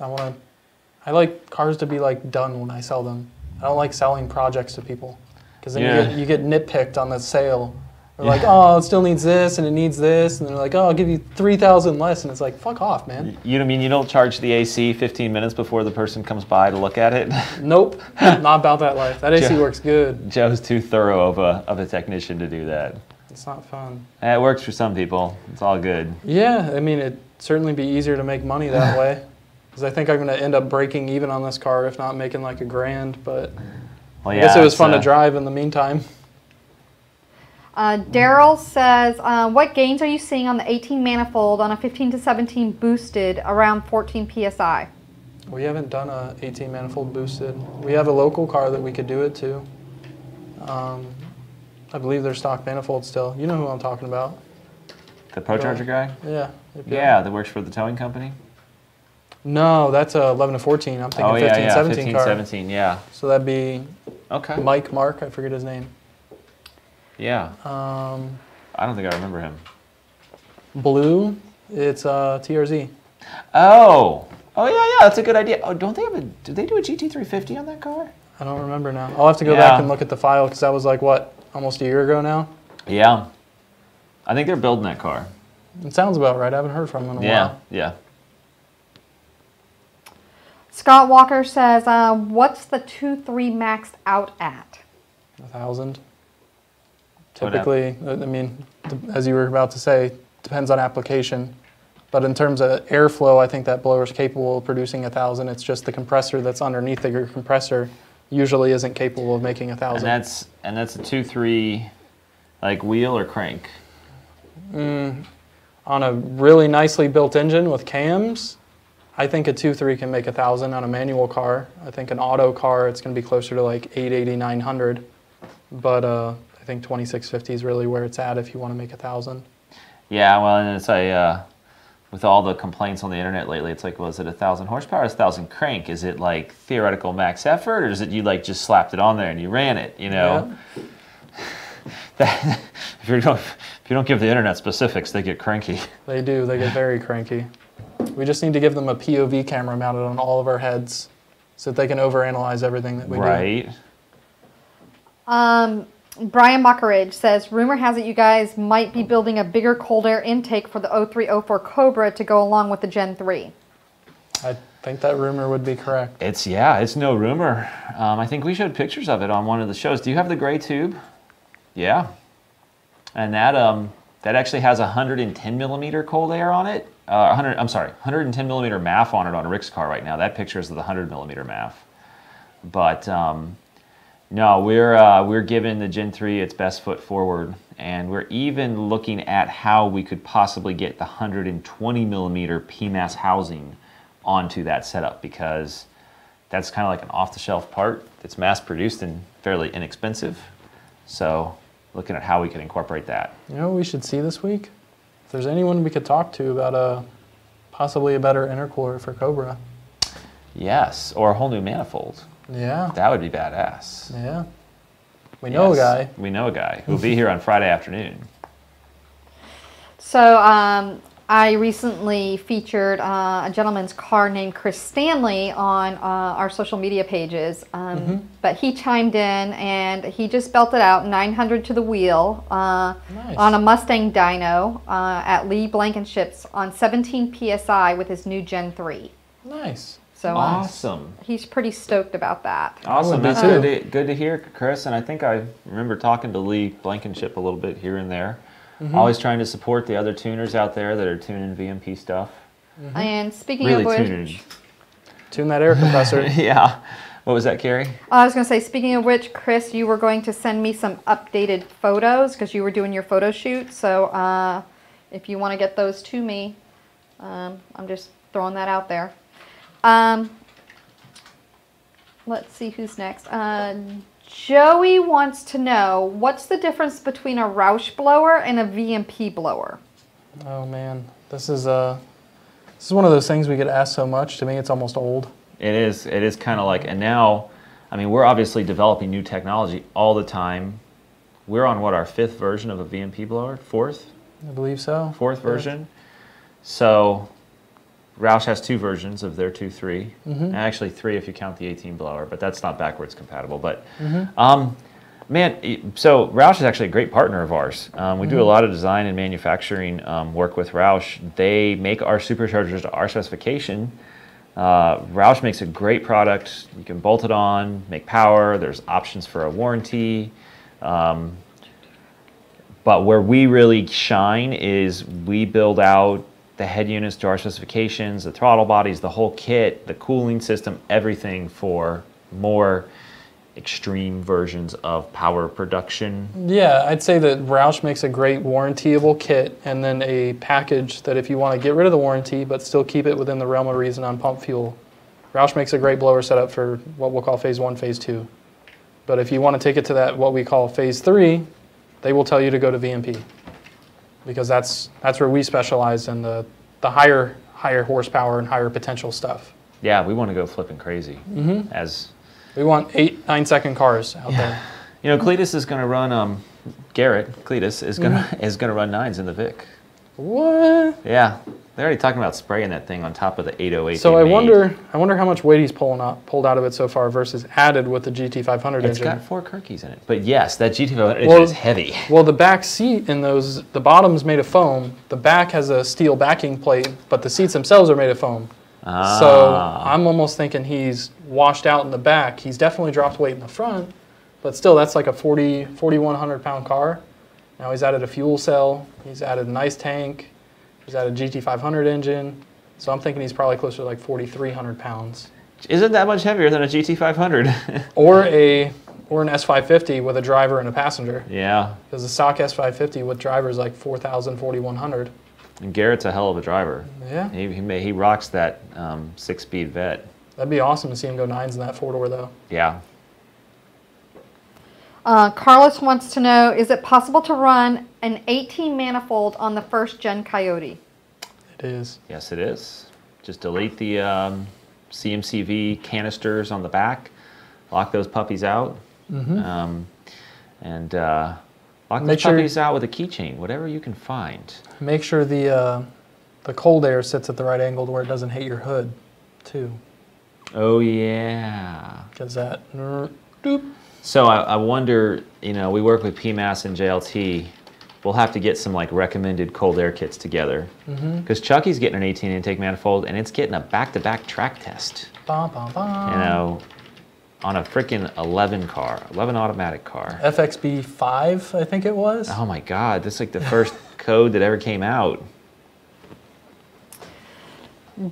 Speaker 2: I like cars to be like done when I sell them. I don't like selling projects to people because then you get nitpicked on the sale. They're like, oh, it still needs this and it needs this, and they're like, oh, I'll give you $3,000 less, and it's like, fuck off, man.
Speaker 1: You mean you don't charge the AC 15 minutes before the person comes by to look at it?
Speaker 2: Nope, not about that life. That AC works good.
Speaker 1: Joe's too thorough of a technician to do that.
Speaker 2: It's not fun.
Speaker 1: It works for some people. It's all good.
Speaker 2: Yeah, I mean, it'd certainly be easier to make money that way. Because I think I'm going to end up breaking even on this car, if not making like $1,000. But
Speaker 1: well,
Speaker 2: I guess it was fun to drive in the meantime.
Speaker 3: Darrell says, what gains are you seeing on the 18 manifold on a 15 to 17 boosted around 14 PSI?
Speaker 2: We haven't done a 18 manifold boosted. We have a local car that we could do it to. I believe they're stock manifold still. You know who I'm talking about.
Speaker 1: The ProCharger guy?
Speaker 2: Yeah.
Speaker 1: Yeah, that works for the towing company?
Speaker 2: No, that's a 11 to 14. I'm thinking 15, 17
Speaker 1: 15,
Speaker 2: car.
Speaker 1: 17, yeah.
Speaker 2: So that'd be Mark, I forget his name.
Speaker 1: Yeah. I don't think I remember him.
Speaker 2: Blue, it's TRZ.
Speaker 1: Oh, Oh yeah, that's a good idea. Oh, don't they have do they do a GT350 on that car?
Speaker 2: I don't remember now. I'll have to go back and look at the file because that was like, what, almost a year ago now?
Speaker 1: Yeah. I think they're building that car.
Speaker 2: It sounds about right. I haven't heard from them in a while.
Speaker 1: Yeah.
Speaker 3: Scott Walker says, what's the 2.3 maxed out at?
Speaker 2: 1,000. Typically, I mean, as you were about to say, depends on application. But in terms of airflow, I think that blower is capable of producing 1,000. It's just the compressor that's underneath the compressor usually isn't capable of making 1,000.
Speaker 1: And that's a 2.3, like wheel or crank.
Speaker 2: On a really nicely built engine with cams, I think a 2.3 can make 1,000 on a manual car. I think an auto car, it's going to be closer to like 880, 900. But I think 2650 is really where it's at if you want to make 1,000. Yeah,
Speaker 1: well, and it's a with all the complaints on the internet lately, it's like, was it 1,000 horsepower, 1,000 crank? Is it like theoretical max effort, or is it you like just slapped it on there and you ran it? You know, if you don't give the internet specifics, they get cranky.
Speaker 2: They do. They get very cranky. We just need to give them a POV camera mounted on all of our heads, so that they can overanalyze everything that we do.
Speaker 1: Right.
Speaker 3: Brian Mockridge says, rumor has it you guys might be building a bigger cold air intake for the 0304 Cobra to go along with the Gen 3.
Speaker 2: I think that rumor would be correct.
Speaker 1: It's no rumor. I think we showed pictures of it on one of the shows. Do you have the gray tube? Yeah. And that actually has 110 millimeter cold air on it. 110 millimeter MAF on it on Rick's car right now. That picture is of the 100 millimeter MAF. But no, we're giving the Gen 3 its best foot forward, and we're even looking at how we could possibly get the 120 millimeter PMAS housing onto that setup, because that's kind of like an off-the-shelf part that's mass-produced and fairly inexpensive. So looking at how we can incorporate that.
Speaker 2: You know what we should see this week? If there's anyone we could talk to about possibly a better intercooler for Cobra.
Speaker 1: Yes, or a whole new manifold.
Speaker 2: Yeah.
Speaker 1: That would be badass.
Speaker 2: Yeah. We know a guy.
Speaker 1: We know a guy who'll be here on Friday afternoon.
Speaker 3: So I recently featured a gentleman's car named Chris Stanley on our social media pages. But he chimed in and he just belted out 900 to the wheel
Speaker 2: nice.
Speaker 3: on a Mustang dyno at Lee Blankenship's on 17 PSI with his new Gen 3.
Speaker 2: Nice.
Speaker 3: So
Speaker 1: awesome.
Speaker 3: He's pretty stoked about that.
Speaker 1: Awesome. That's good to hear, Chris. And I think I remember talking to Lee Blankenship a little bit here and there. Always trying to support the other tuners out there that are tuning VMP stuff.
Speaker 3: And speaking
Speaker 1: really
Speaker 3: of which...
Speaker 2: Tune that air compressor.
Speaker 1: Yeah. What was that, Carrie?
Speaker 3: I was going to say, speaking of which, Chris, you were going to send me some updated photos because you were doing your photo shoot. So if you want to get those to me, I'm just throwing that out there. Let's see who's next. Joey wants to know, what's the difference between a Roush blower and a VMP blower?
Speaker 2: Oh man, this is one of those things we get asked so much. To me, it's almost old.
Speaker 1: It is kind of like, and now, I mean, we're obviously developing new technology all the time. We're on what, our 5th version of a VMP blower? 4th?
Speaker 2: I believe so.
Speaker 1: 4th version. So Roush has 2 versions of their 2.3, actually 3 if you count the 18 blower, but that's not backwards compatible. But man, so Roush is actually a great partner of ours. We do a lot of design and manufacturing work with Roush. They make our superchargers to our specification. Roush makes a great product. You can bolt it on, make power. There's options for a warranty. But where we really shine is we build out the head units to our specifications, the throttle bodies, the whole kit, the cooling system, everything for more extreme versions of power production.
Speaker 2: Yeah, I'd say that Roush makes a great warrantyable kit, and then a package that if you want to get rid of the warranty but still keep it within the realm of reason on pump fuel, Roush makes a great blower setup for what we'll call phase 1, phase 2. But if you want to take it to that what we call phase 3, they will tell you to go to VMP. Because that's where we specialize in the higher horsepower and higher potential stuff.
Speaker 1: Yeah, we want to go flipping crazy. As
Speaker 2: we want 8-9 second cars out there.
Speaker 1: You know, Cletus is going to run. Garrett Cletus is going to run 9s in the Vic.
Speaker 2: What?
Speaker 1: Yeah, They're already talking about spraying that thing on top of the 808.
Speaker 2: So I wonder how much weight he's pulled out of it so far versus added with the GT500 engine.
Speaker 1: It's got 4 Kirkis in it, but yes, that GT500 engine is heavy.
Speaker 2: Well, the back seat in those, the bottom's made of foam. The back has a steel backing plate, but the seats themselves are made of foam.
Speaker 1: Ah.
Speaker 2: So I'm almost thinking he's washed out in the back. He's definitely dropped weight in the front, but still, that's like a 4,100 pound car. Now he's added a fuel cell. He's added a nice tank. He's added a GT500 engine. So I'm thinking he's probably closer to like 4,300 pounds.
Speaker 1: Isn't that much heavier than a GT500?
Speaker 2: or an S550 with a driver and a passenger.
Speaker 1: Yeah.
Speaker 2: Because the stock S550 with driver is like 4,000, 4,100.
Speaker 1: And Garrett's a hell of a driver.
Speaker 2: Yeah.
Speaker 1: He rocks that 6-speed vet.
Speaker 2: That'd be awesome to see him go 9s in that 4-door though.
Speaker 1: Yeah.
Speaker 3: Carlos wants to know, is it possible to run an 18 manifold on the first gen Coyote?
Speaker 2: It is.
Speaker 1: Yes, it is. Just delete the CMCV canisters on the back, lock those puppies out, and lock those puppies out with a keychain, whatever you can find.
Speaker 2: Make sure the cold air sits at the right angle to where it doesn't hit your hood, too.
Speaker 1: Oh, yeah.
Speaker 2: Because that... Doop.
Speaker 1: So I wonder, you know, we work with PMAS and JLT. We'll have to get some like recommended cold air kits together. Because Chucky's getting an 18 intake manifold and it's getting a back-to-back track test.
Speaker 2: Bum, bum, bum.
Speaker 1: You know, on a freaking 11 automatic car.
Speaker 2: FXB5, I think it was.
Speaker 1: Oh my God, this is like the first code that ever came out.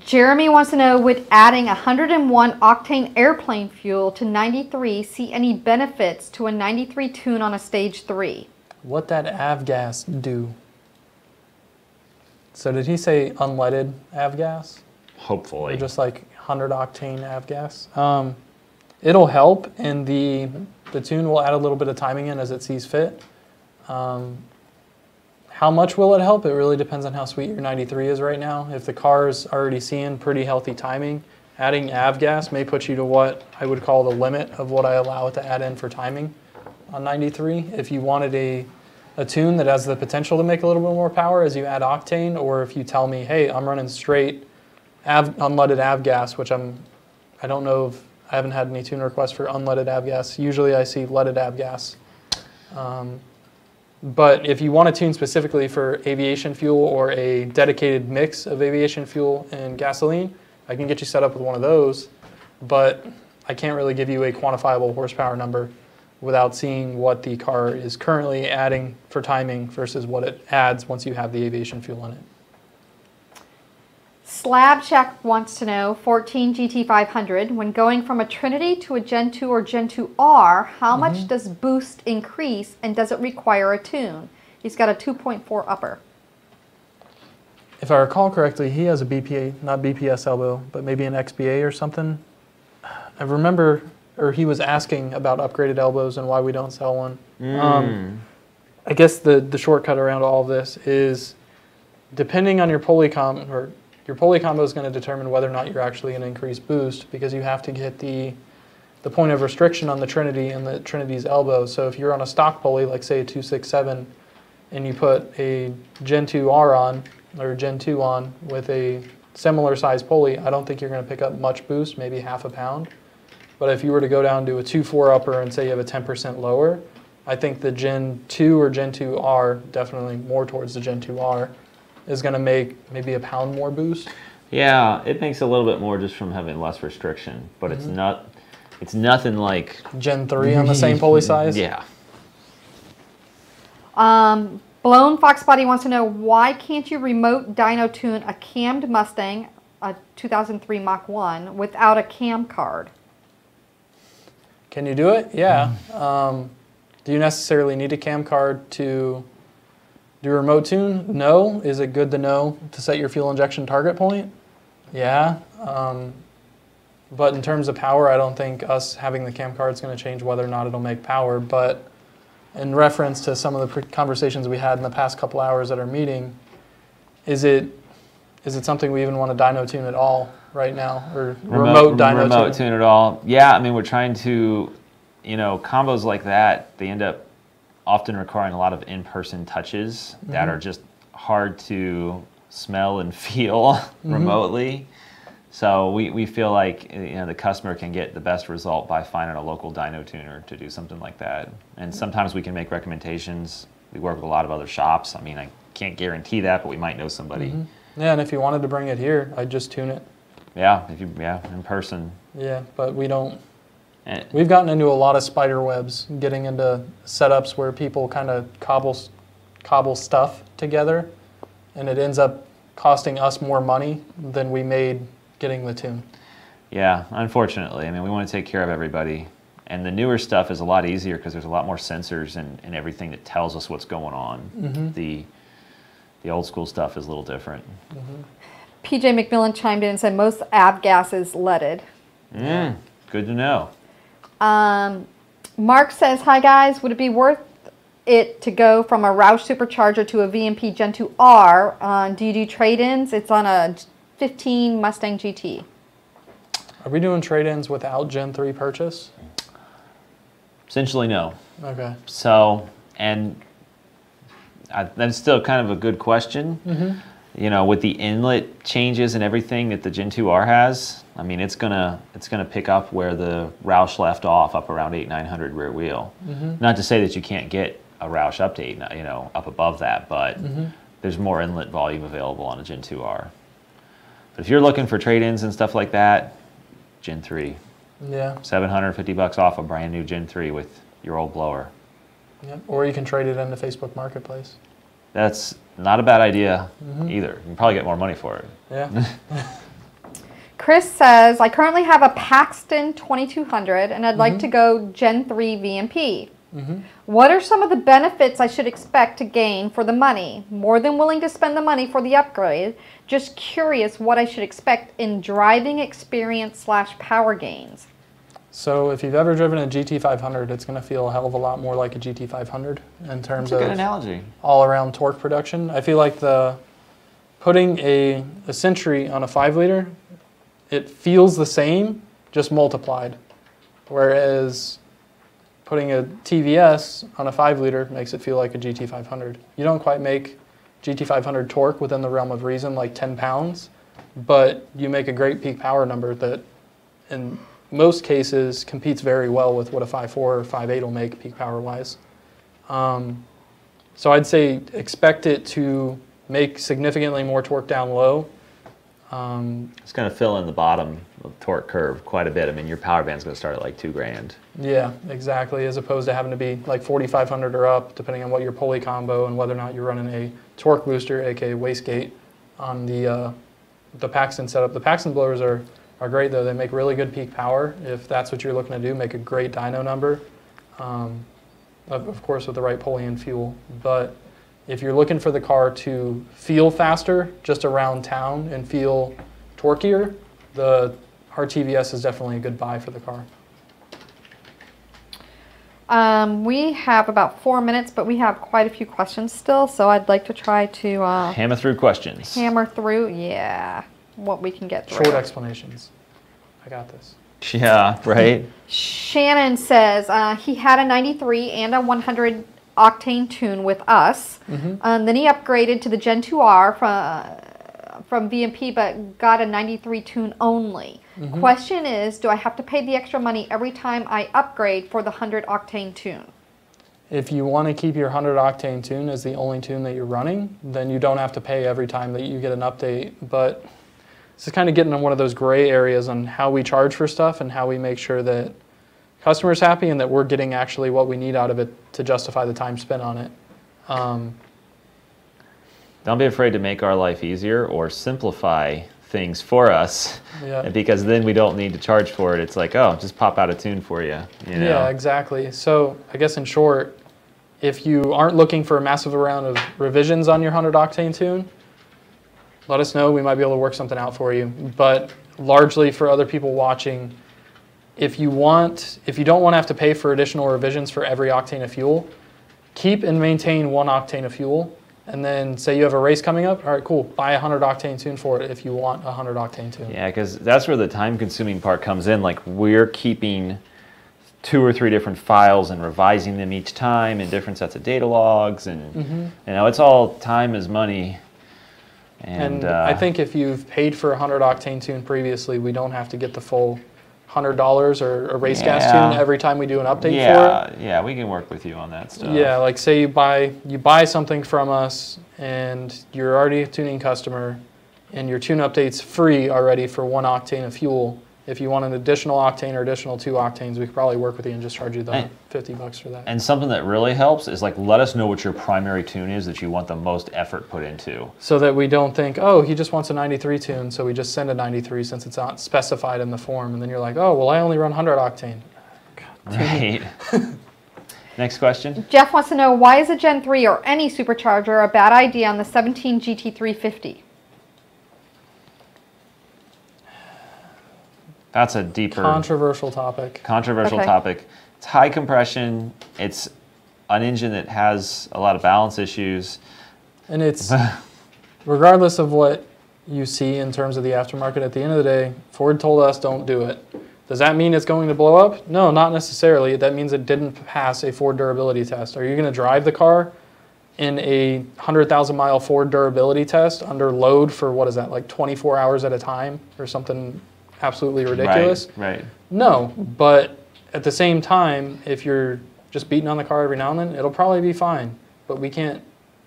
Speaker 3: Jeremy wants to know, would adding 101 octane airplane fuel to 93 see any benefits to a 93 tune on a stage 3?
Speaker 2: What that avgas do? So did he say unleaded avgas?
Speaker 1: Hopefully.
Speaker 2: Or just like 100 octane avgas? It'll help, and the tune will add a little bit of timing in as it sees fit. How much will it help? It really depends on how sweet your 93 is right now. If the car is already seeing pretty healthy timing, adding avgas may put you to what I would call the limit of what I allow it to add in for timing on 93. If you wanted a tune that has the potential to make a little bit more power as you add octane, or if you tell me, hey, I'm running straight unleaded avgas, which I don't know if I haven't had any tune requests for unleaded avgas. Usually I see leaded avgas. But if you want to tune specifically for aviation fuel or a dedicated mix of aviation fuel and gasoline, I can get you set up with one of those, but I can't really give you a quantifiable horsepower number without seeing what the car is currently adding for timing versus what it adds once you have the aviation fuel in it.
Speaker 3: Slab Shack wants to know, 14 GT500, when going from a Trinity to a Gen 2 or Gen 2R, how much does boost increase and does it require a tune? He's got a 2.4 upper.
Speaker 2: If I recall correctly, he has a BPA, not BPS elbow, but maybe an XBA or something. I remember, or he was asking about upgraded elbows and why we don't sell one. I guess the shortcut around all of this is, depending on your pulley combo, your pulley combo is going to determine whether or not you're actually going to increase boost, because you have to get the point of restriction on the Trinity and the Trinity's elbow. So if you're on a stock pulley, like say a 267, and you put a Gen 2R on, or Gen 2 on with a similar size pulley, I don't think you're going to pick up much boost, maybe half a pound. But if you were to go down to a 2.4 upper and say you have a 10% lower, I think the Gen 2 or Gen 2R, definitely more towards the Gen 2R, is going to make maybe a pound more boost.
Speaker 1: Yeah, it makes a little bit more just from having less restriction, but it's nothing like
Speaker 2: Gen 3 on the same pulley size.
Speaker 1: Yeah.
Speaker 3: Blown Fox Body wants to know, why can't you remote dyno tune a cammed Mustang, a 2003 Mach 1, without a cam card?
Speaker 2: Can you do it? Yeah. Do you necessarily need a cam card to do a remote tune? No. Is it good to know to set your fuel injection target point? Yeah. But in terms of power, I don't think us having the cam card is going to change whether or not it'll make power. But in reference to some of the conversations we had in the past couple hours at our meeting, is it something we even want to dyno tune at all right now, or remote dyno
Speaker 1: tune at all? Yeah, I mean, we're trying to, combos like that, they end up often requiring a lot of in-person touches that are just hard to smell and feel remotely. So we feel like the customer can get the best result by finding a local dyno tuner to do something like that. And sometimes we can make recommendations. We work with a lot of other shops. I mean, I can't guarantee that, but we might know somebody.
Speaker 2: Yeah, and if you wanted to bring it here, I'd just tune it.
Speaker 1: Yeah, in person.
Speaker 2: Yeah, but we don't. We've gotten into a lot of spider webs, getting into setups where people kind of cobble stuff together, and it ends up costing us more money than we made getting the tune. Yeah,
Speaker 1: unfortunately. I mean, we want to take care of everybody. And the newer stuff is a lot easier because there's a lot more sensors and everything that tells us what's going on. The old school stuff is a little different.
Speaker 3: PJ McMillan chimed in and said most avgas is leaded.
Speaker 1: Good to know.
Speaker 3: Mark says, hi guys, would it be worth it to go from a Roush supercharger to a VMP Gen 2R? Do you do trade-ins? It's on a 15 Mustang GT.
Speaker 2: Are we doing trade-ins without Gen 3 purchase?
Speaker 1: Essentially, no.
Speaker 2: Okay.
Speaker 1: So, and that's still kind of a good question. With the inlet changes and everything that the Gen 2R has, I mean, it's gonna pick up where the Roush left off, up around 8,900 rear wheel. Not to say that you can't get a Roush up to up above that, but there's more inlet volume available on a Gen 2R. But if you're looking for trade-ins and stuff like that, Gen 3.
Speaker 2: Yeah.
Speaker 1: $750 off a brand new Gen 3 with your old blower.
Speaker 2: Yeah. Or you can trade it into Facebook Marketplace.
Speaker 1: That's not a bad idea either. You can probably get more money for it.
Speaker 2: Yeah.
Speaker 3: Chris says, I currently have a Paxton 2200 and I'd like to go Gen 3 VMP. What are some of the benefits I should expect to gain for the money? More than willing to spend the money for the upgrade. Just curious what I should expect in driving experience / power gains.
Speaker 2: So if you've ever driven a GT500, it's going to feel a hell of a lot more like a GT500 in terms of
Speaker 1: good analogy.
Speaker 2: All-around torque production. I feel like putting a Century on a 5-liter, it feels the same, just multiplied. Whereas putting a TVS on a 5-liter makes it feel like a GT500. You don't quite make GT500 torque within the realm of reason, like 10 pounds, but you make a great peak power number that in most cases competes very well with what a 5.4 or 5.8 will make peak power-wise. So I'd say expect it to make significantly more torque down low.
Speaker 1: It's going to fill in the bottom of the torque curve quite a bit. I mean, your power band's going to start at like $2,000.
Speaker 2: Yeah, exactly, as opposed to having to be like 4,500 or up, depending on what your pulley combo and whether or not you're running a torque booster, aka wastegate, on the Paxton setup. The Paxton blowers are great though. They make really good peak power. If that's what you're looking to do, make a great dyno number. Of course with the right pulley and fuel. But if you're looking for the car to feel faster just around town and feel torquier, the RTVS is definitely a good buy for the car.
Speaker 3: We have about 4 minutes, but we have quite a few questions still, so I'd like to try to
Speaker 1: hammer through questions.
Speaker 3: Hammer through, yeah, what we can get through.
Speaker 2: Short explanations. I got this.
Speaker 1: Yeah, right.
Speaker 3: Shannon says he had a 93 and a 100 Octane tune with us. Then he upgraded to the Gen 2R from VMP, but got a 93 tune only. Question is, do I have to pay the extra money every time I upgrade for the 100 Octane tune?
Speaker 2: If you want to keep your 100 Octane tune as the only tune that you're running, then you don't have to pay every time that you get an update. But this is kind of getting in one of those gray areas on how we charge for stuff and how we make sure that customers happy and that we're getting actually what we need out of it to justify the time spent on it.
Speaker 1: Don't be afraid to make our life easier or simplify things for us, because then we don't need to charge for it. It's like, oh, just pop out a tune for you.
Speaker 2: Yeah, exactly. So I guess in short, if you aren't looking for a massive amount of revisions on your 100 Octane tune, let us know. We might be able to work something out for you. But largely for other people watching, if you don't want to have to pay for additional revisions for every octane of fuel, keep and maintain 1 octane of fuel. And then say you have a race coming up, all right, cool, buy a 100 Octane tune for it if you want a 100 Octane tune. Yeah,
Speaker 1: because that's where the time-consuming part comes in. Like, we're keeping 2 or 3 different files and revising them each time in different sets of data logs. And, it's all time is money
Speaker 2: And I think if you've paid for a 100 octane tune previously, we don't have to get the full $100 or a race gas tune every time we do an update for it.
Speaker 1: Yeah, we can work with you on that stuff.
Speaker 2: Yeah, like say you buy something from us and you're already a tuning customer and your tune update's free already for 1 octane of fuel. If you want an additional octane or additional 2 octanes, we could probably work with you and just charge you the $50 for that.
Speaker 1: And something that really helps is like let us know what your primary tune is that you want the most effort put into.
Speaker 2: So that we don't think, oh, he just wants a 93 tune, so we just send a 93 since it's not specified in the form. And then you're like, oh, well, I only run 100 octane.
Speaker 1: Right. Next question.
Speaker 3: Jeff wants to know, why is a Gen 3 or any supercharger a bad idea on the 17 GT350?
Speaker 1: That's a deeper...
Speaker 2: Controversial topic.
Speaker 1: Controversial topic. It's high compression. It's an engine that has a lot of balance issues.
Speaker 2: And it's, regardless of what you see in terms of the aftermarket, at the end of the day, Ford told us don't do it. Does that mean it's going to blow up? No, not necessarily. That means it didn't pass a Ford durability test. Are you going to drive the car in a 100,000 mile Ford durability test under load for, what is that, like 24 hours at a time or something absolutely ridiculous?
Speaker 1: Right.
Speaker 2: No, but at the same time, if you're just beating on the car every now and then, it'll probably be fine. But we can't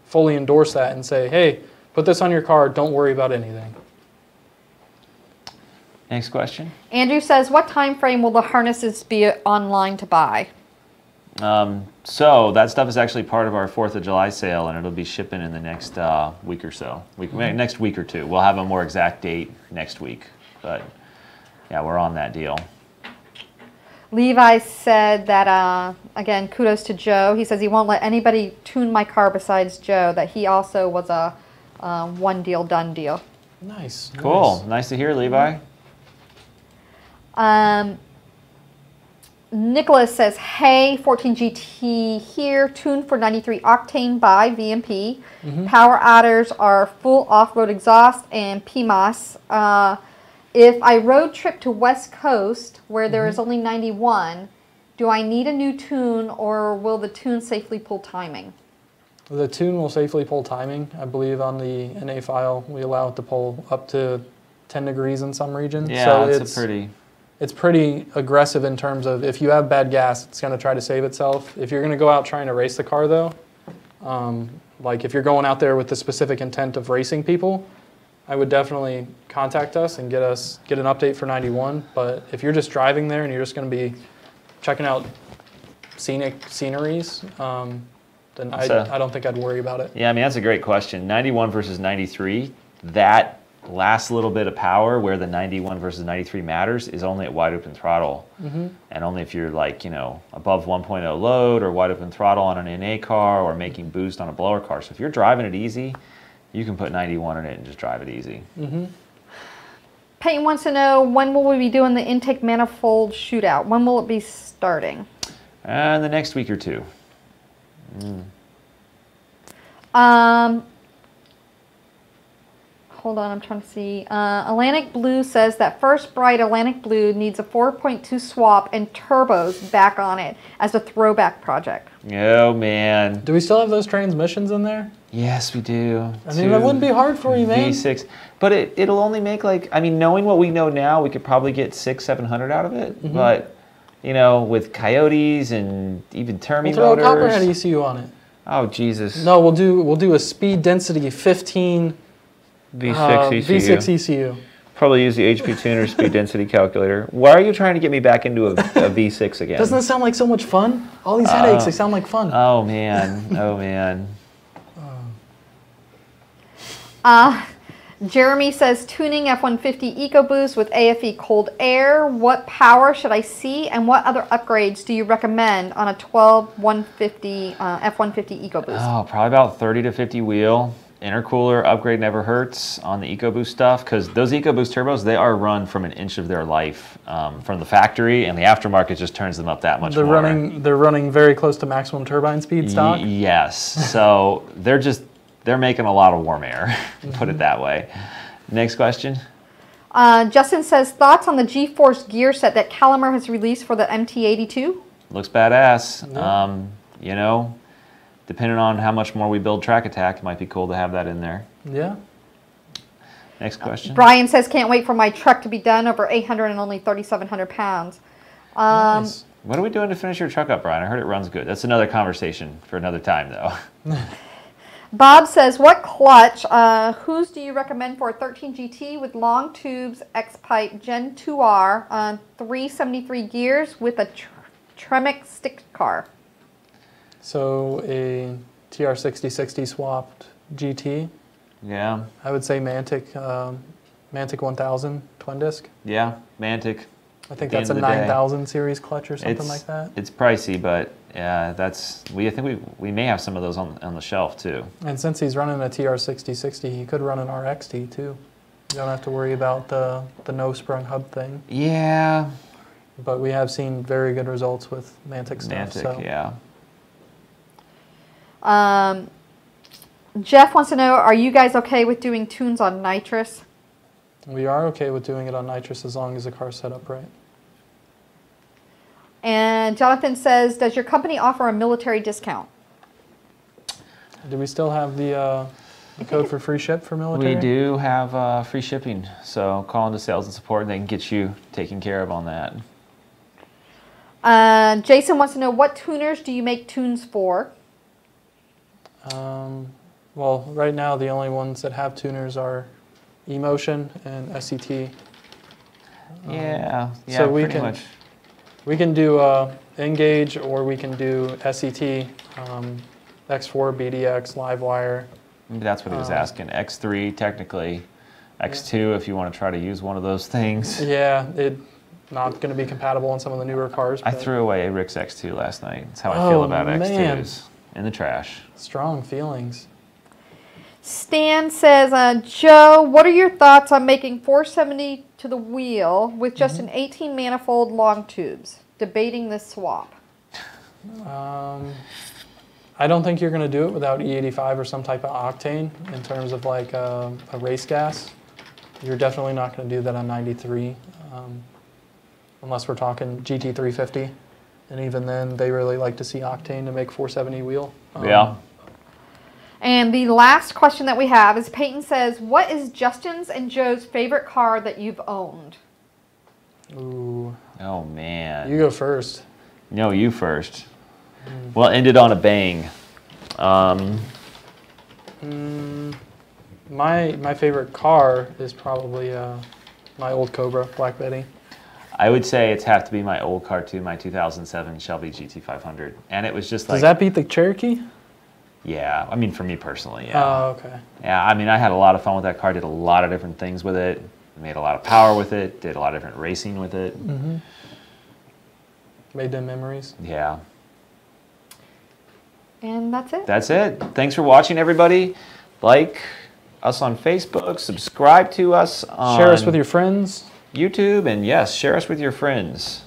Speaker 2: fully endorse that and say, hey, put this on your car, don't worry about anything.
Speaker 1: Next question.
Speaker 3: Andrew says, what time frame will the harnesses be online to buy?
Speaker 1: So that stuff is actually part of our 4th of July sale, and it'll be shipping in the next week or so. Next week or two. We'll have a more exact date next week. But yeah, we're on that deal.
Speaker 3: Levi said that, again, kudos to Joe. He says he won't let anybody tune my car besides Joe, that he also was a one deal, done deal.
Speaker 2: Nice.
Speaker 1: Cool. Nice to hear, Levi.
Speaker 3: Nicholas says, hey, 14 GT here, tuned for 93 octane by VMP. Power adders are full off-road exhaust and PMOS. If I road trip to West Coast where there is only 91, do I need a new tune or will the tune safely pull timing?
Speaker 2: The tune will safely pull timing. I believe on the NA file we allow it to pull up to 10 degrees in some regions.
Speaker 1: Yeah,
Speaker 2: so it's pretty aggressive in terms of if you have bad gas, it's going to try to save itself. If you're going to go out trying to race the car though, like if you're going out there with the specific intent of racing people, I would definitely contact us and get an update for 91. But if you're just driving there and you're just going to be checking out sceneries, then I don't think I'd worry about it.
Speaker 1: Yeah, I mean, that's a great question. 91 versus 93, that last little bit of power where the 91 versus 93 matters is only at wide open throttle. And only if you're like, above 1.0 load or wide open throttle on an NA car or making boost on a blower car. So if you're driving it easy, you can put 91 in it and just drive it easy.
Speaker 3: Peyton wants to know, when will we be doing the intake manifold shootout? When will it be starting?
Speaker 1: In the next week or two.
Speaker 3: Hold on, I'm trying to see. Atlantic Blue says that First Bright Atlantic Blue needs a 4.2 swap and turbos back on it as a throwback project.
Speaker 1: Oh, man.
Speaker 2: Do we still have those transmissions in there?
Speaker 1: Yes, we do.
Speaker 2: I mean, that wouldn't be hard for you, man.
Speaker 1: V6. But it'll only make like, I mean, knowing what we know now, we could probably get 600-700 out of it. But, with Coyotes and even Termi
Speaker 2: throw
Speaker 1: motors.
Speaker 2: a Copperhead ECU on it.
Speaker 1: Oh, Jesus.
Speaker 2: No, we'll do a speed density 15
Speaker 1: V6 ECU.
Speaker 2: V6 ECU.
Speaker 1: Probably use the HP Tuner speed density calculator. Why are you trying to get me back into a V6 again?
Speaker 2: Doesn't that sound like so much fun? All these headaches, they sound like fun.
Speaker 1: Oh, man. Oh, man.
Speaker 3: Jeremy says, tuning F150 EcoBoost with AFE cold air. What power should I see and what other upgrades do you recommend on a 15150 F150 EcoBoost?
Speaker 1: Oh, probably about 30 to 50 wheel. Intercooler upgrade never hurts on the EcoBoost stuff because those EcoBoost turbos, they are run from an inch of their life from the factory, and the aftermarket just turns them up that much more.
Speaker 2: They're running very close to maximum turbine speed stock?
Speaker 1: Yes. So they're making a lot of warm air, put it that way. Next question.
Speaker 3: Justin says, thoughts on the G-Force gear set that Calimer has released for the MT82?
Speaker 1: Looks badass. Depending on how much more we build Track Attack, it might be cool to have that in there.
Speaker 2: Yeah.
Speaker 1: Next question.
Speaker 3: Bryan says, can't wait for my truck to be done, over 800 and only 3,700 pounds.
Speaker 2: Nice.
Speaker 1: What are we doing to finish your truck up, Bryan? I heard it runs good. That's another conversation for another time, though.
Speaker 3: Bob says, what clutch, whose do you recommend for a 13 GT with long tubes, X-Pipe Gen 2R on 373 gears with a Tremec stick car?
Speaker 2: So a TR6060 swapped GT.
Speaker 1: Yeah.
Speaker 2: I would say Mantic 1000 twin disc.
Speaker 1: Yeah, Mantic.
Speaker 2: I think that's a 9000 series clutch or something like that.
Speaker 1: It's pricey, but yeah, I think we may have some of those on the shelf too.
Speaker 2: And since he's running a TR6060, he could run an RXT too. You don't have to worry about the no sprung hub thing.
Speaker 1: Yeah.
Speaker 2: But we have seen very good results with Mantic stuff.
Speaker 1: Mantic, yeah.
Speaker 3: Jeff wants to know, are you guys okay with doing tunes on nitrous?
Speaker 2: We are okay with doing it on nitrous as long as the car's set up right.
Speaker 3: And Jonathan says, does your company offer a military discount?
Speaker 2: Do we still have the code for free ship for military?
Speaker 1: We do have free shipping, so call into sales and support and they can get you taken care of on that.
Speaker 3: Jason wants to know, what tuners do you make tunes for?
Speaker 2: Well, right now the only ones that have tuners are eMotion and SCT.
Speaker 1: Yeah,
Speaker 2: so
Speaker 1: pretty much.
Speaker 2: We can do Engage, or we can do SCT, X4, BDX, Livewire.
Speaker 1: Maybe that's what he was asking. X3 technically, X2 if you want to try to use one of those things.
Speaker 2: Yeah, it's not going to be compatible on some of the newer cars.
Speaker 1: I threw away a Rick's X2 last night. That's how I feel about X2s. In the trash.
Speaker 2: Strong feelings.
Speaker 3: Stan says, Joe, what are your thoughts on making 470 to the wheel with just an 18 manifold long tubes? Debating this swap.
Speaker 2: I don't think you're going to do it without E85 or some type of octane in terms of like a race gas. You're definitely not going to do that on 93 unless we're talking GT350. And even then, they really like to see octane to make 470 wheel.
Speaker 1: Yeah.
Speaker 3: And the last question that we have is Peyton says, what is Justin's and Joe's favorite car that you've owned?
Speaker 2: Ooh.
Speaker 1: Oh, man.
Speaker 2: You go first.
Speaker 1: No, you first. Well, ended on a bang.
Speaker 2: My favorite car is probably my old Cobra, Black Betty.
Speaker 1: I would say it's have to be my old car too, my 2007 Shelby GT500. And it was just like...
Speaker 2: Does that beat the Cherokee?
Speaker 1: Yeah, I mean for me personally, yeah.
Speaker 2: Oh, okay.
Speaker 1: Yeah, I mean I had a lot of fun with that car, did a lot of different things with it, made a lot of power with it, did a lot of different racing with it.
Speaker 2: Mm-hmm. Made them memories.
Speaker 1: Yeah.
Speaker 3: And that's it.
Speaker 1: That's it. Thanks for watching, everybody. Like us on Facebook, subscribe to us on...
Speaker 2: Share us with your friends.
Speaker 1: YouTube, and yes, share us with your friends.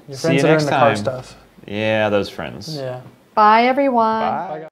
Speaker 2: Your friends that are into car stuff.
Speaker 1: Yeah, those friends.
Speaker 2: Yeah.
Speaker 3: Bye, everyone.
Speaker 1: Bye.